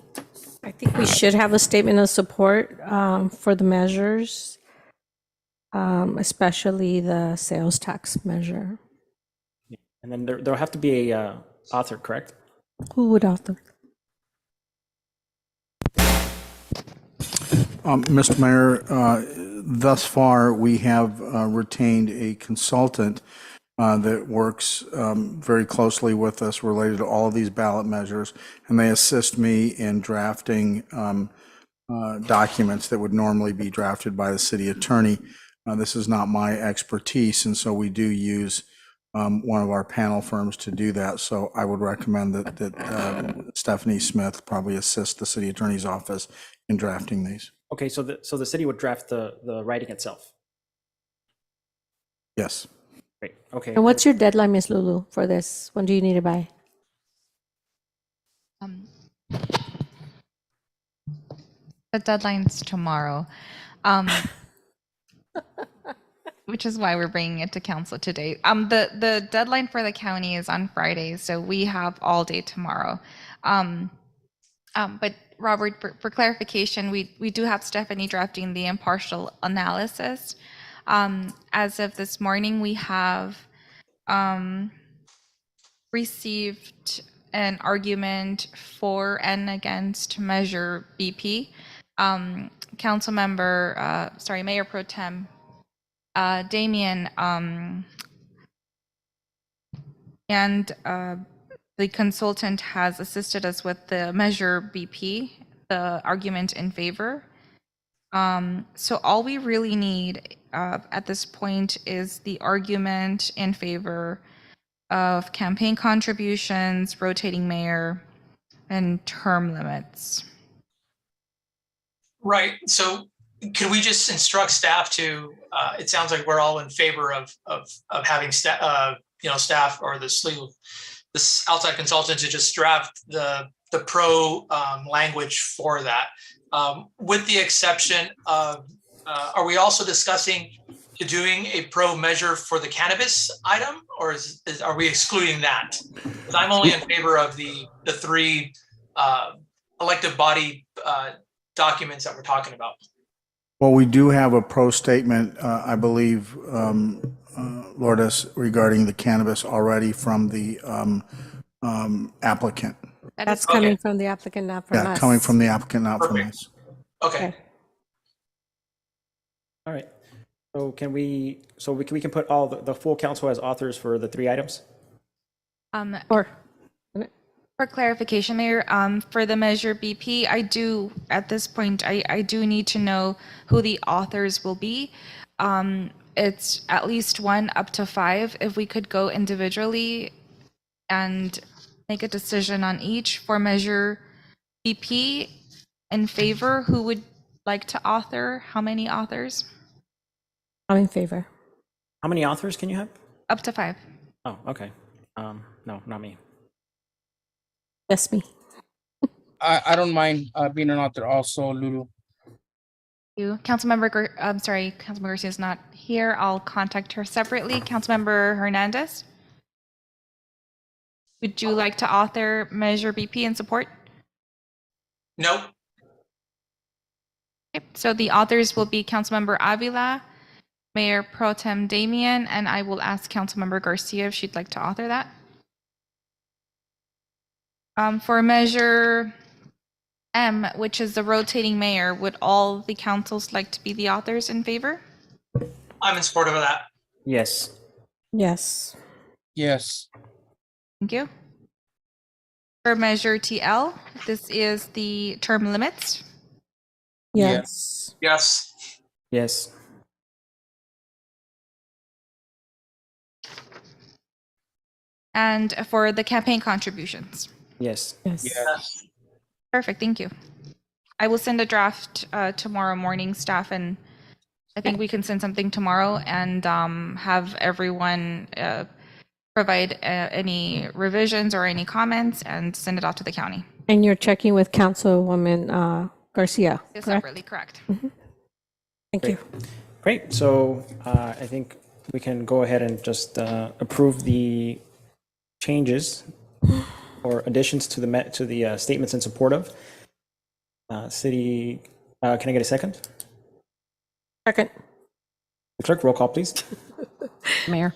we should have a statement of support for the measures, especially the sales tax measure. And then there'll have to be a author, correct? Who would author? Mr. Mayor, thus far, we have retained a consultant that works very closely with us related to all of these ballot measures, and they assist me in drafting documents that would normally be drafted by the city attorney. This is not my expertise, and so we do use one of our panel firms to do that. So I would recommend that Stephanie Smith probably assist the city attorney's office in drafting these. Okay, so the city would draft the writing itself. Yes. Great. Okay. And what's your deadline, Ms. Lulu, for this? When do you need it by? The deadline's tomorrow. which is why we're bringing it to council today. The deadline for the county is on Friday, so we have all day tomorrow. But Robert, for clarification, we do have Stephanie drafting the impartial analysis. As of this morning, we have received an argument for and against Measure BP. Mayor Pro Tem Damian and the consultant has assisted us with the Measure BP, the argument in favor. So all we really need at this point is the argument in favor of campaign contributions, rotating mayor, and term limits. Right. So could we just instruct staff to, it sounds like we're all in favor of having staff or this outside consultant to just draft the pro language for that. With the exception of, are we also discussing doing a pro measure for the cannabis item, or are we excluding that? Because I'm only in favor of the three elective body documents that we're talking about. Well, we do have a pro statement, I believe, Lourdes, regarding the cannabis already from the applicant. That's coming from the applicant, not from us. Yeah, coming from the applicant, not from us. Okay. All right. So we can put all the full council as authors for the 3 items? For clarification, Mayor, for the Measure BP, at this point, I do need to know who the authors will be. It's at least 1 up to 5. If we could go individually and make a decision on each. For Measure BP, in favor, who would like to author? How many authors? I'm in favor. How many authors can you have? Up to 5. Oh, okay. No, not me. That's me. I don't mind being an author also, Lulu. Councilmember Garcia is not here. I'll contact her separately. Councilmember Hernandez, would you like to author Measure BP in support? Nope. Okay, so the authors will be Councilmember Avila, Mayor Pro Tem Damian, and I will ask Councilmember Garcia if she'd like to author that. For Measure M, which is the rotating mayor, would all the councils like to be the authors in favor? I'm in support of that. Yes. Yes. Yes. Thank you. For Measure TL, this is the term limits. Yes. Yes. Yes. And for the campaign contributions. Yes. Yes. Perfect, thank you. I will send a draft tomorrow morning, staff, and I think we can send something tomorrow and have everyone provide any revisions or any comments and send it off to the county. And you're checking with Councilwoman Garcia, correct? Separately, correct. Thank you. Great. So I think we can go ahead and just approve the changes or additions to the statements in support of city. Can I get a second? Second. Clerk, roll call, please. Mayor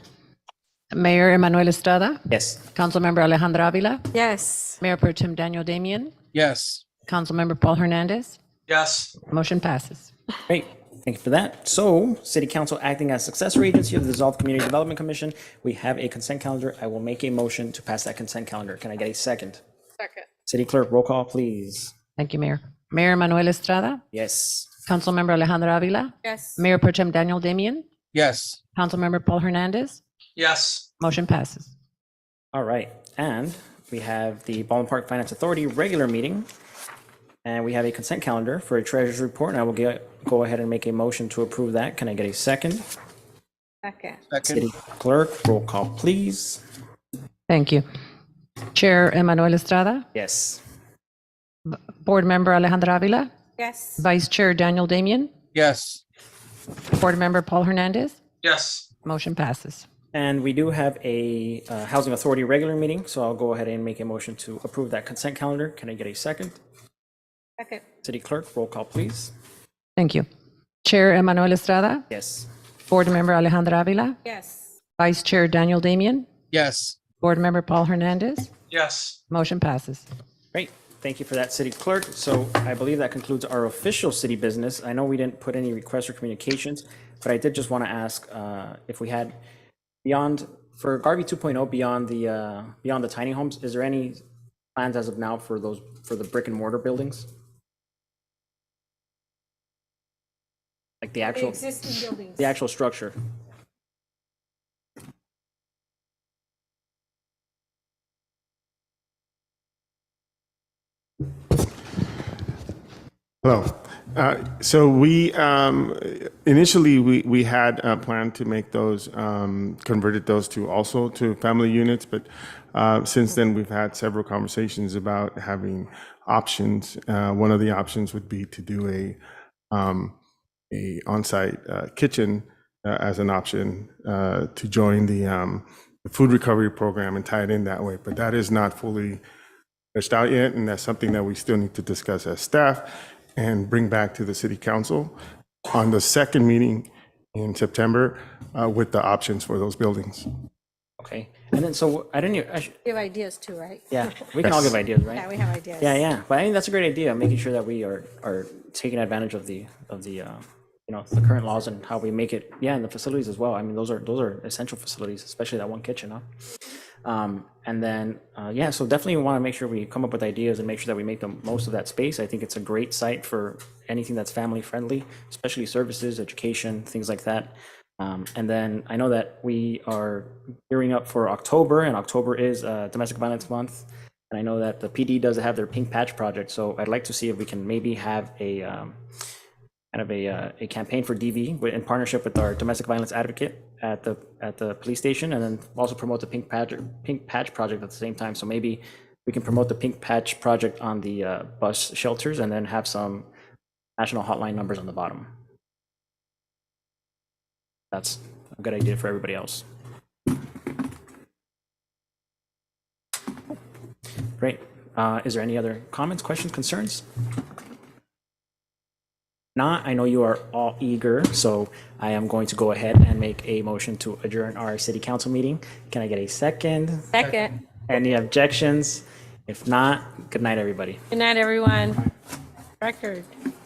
Emanuel Estrada, Yes. Councilmember Alejandra Avila, Yes. Mayor Pro Tem Daniel Damian, Yes. Councilmember Paul Hernandez. Yes. Motion passes. Great. Thank you for that. So, City Council acting as successor agency of the dissolved Community Development Commission, we have a consent calendar. I will make a motion to pass that consent calendar. Can I get a second? Second. City Clerk, roll call, please. Thank you, Mayor. Mayor Emanuel Estrada, Yes. Councilmember Alejandra Avila, Yes. Mayor Pro Tem Daniel Damian, Yes. Councilmember Paul Hernandez. Yes. Motion passes. All right. And we have the Ballot Park Finance Authority regular meeting. And we have a consent calendar for a treasurer's report. And I will go ahead and make a motion to approve that. Can I get a second? Second. City Clerk, roll call, please. Thank you. Chair Emanuel Estrada, Yes. Board Member Alejandra Avila, Yes. Vice Chair Daniel Damian, Yes. Board Member Paul Hernandez. Yes. Motion passes. And we do have a Housing Authority regular meeting, so I'll go ahead and make a motion to approve that consent calendar. Can I get a second? Second. City Clerk, roll call, please. Thank you. Chair Emmanuel Estrada, Yes. Board Member Alejandra Avila, Yes. Vice Chair Daniel Damian, Yes. Board Member Paul Hernandez. Yes. Motion passes. Great. Thank you for that, City Clerk. So I believe that concludes our official city business. I know we didn't put any requests or communications, but I did just want to ask if we had beyond, for Garvey 2.0, beyond the tiny homes, is there any plans as of now for the brick and mortar buildings? Like the actual, Existing buildings. the actual structure? Hello. So we initially we had planned to make those converted those to also to family units, but since then we've had several conversations about having options. One of the options would be to do a on-site kitchen as an option to join the food recovery program and tie it in that way. But that is not fully fleshed out yet, and that's something that we still need to discuss as staff and bring back to the city council on the second meeting in September with the options for those buildings. Okay. And then, so I didn't, Give ideas too, right? yeah, we can all give ideas, right? Yeah, we have ideas. Yeah. But I think that's a great idea, making sure that we are taking advantage of the the current laws and how we make it, and the facilities as well. I mean, those are essential facilities, especially that one kitchen, huh? And then, so definitely we want to make sure we come up with ideas and make sure that we make the most of that space. I think it's a great site for anything that's family friendly, especially services, education, things like that. And then I know that we are gearing up for October, and October is Domestic Violence Month. And I know that the PD does have their Pink Patch project, so I'd like to see if we can maybe have a kind of a campaign for DV in partnership with our domestic violence advocate at the police station, and then also promote the Pink Patch project at the same time. So maybe we can promote the Pink Patch project on the bus shelters, and then have some national hotline numbers on the bottom. That's a good idea for everybody else. Great. Is there any other comments, questions, concerns? Not, I know you are all eager, so I am going to go ahead and make a motion to adjourn our city council meeting. Can I get a second? Second. Any objections? If not, good night, everybody. Good night, everyone. Record.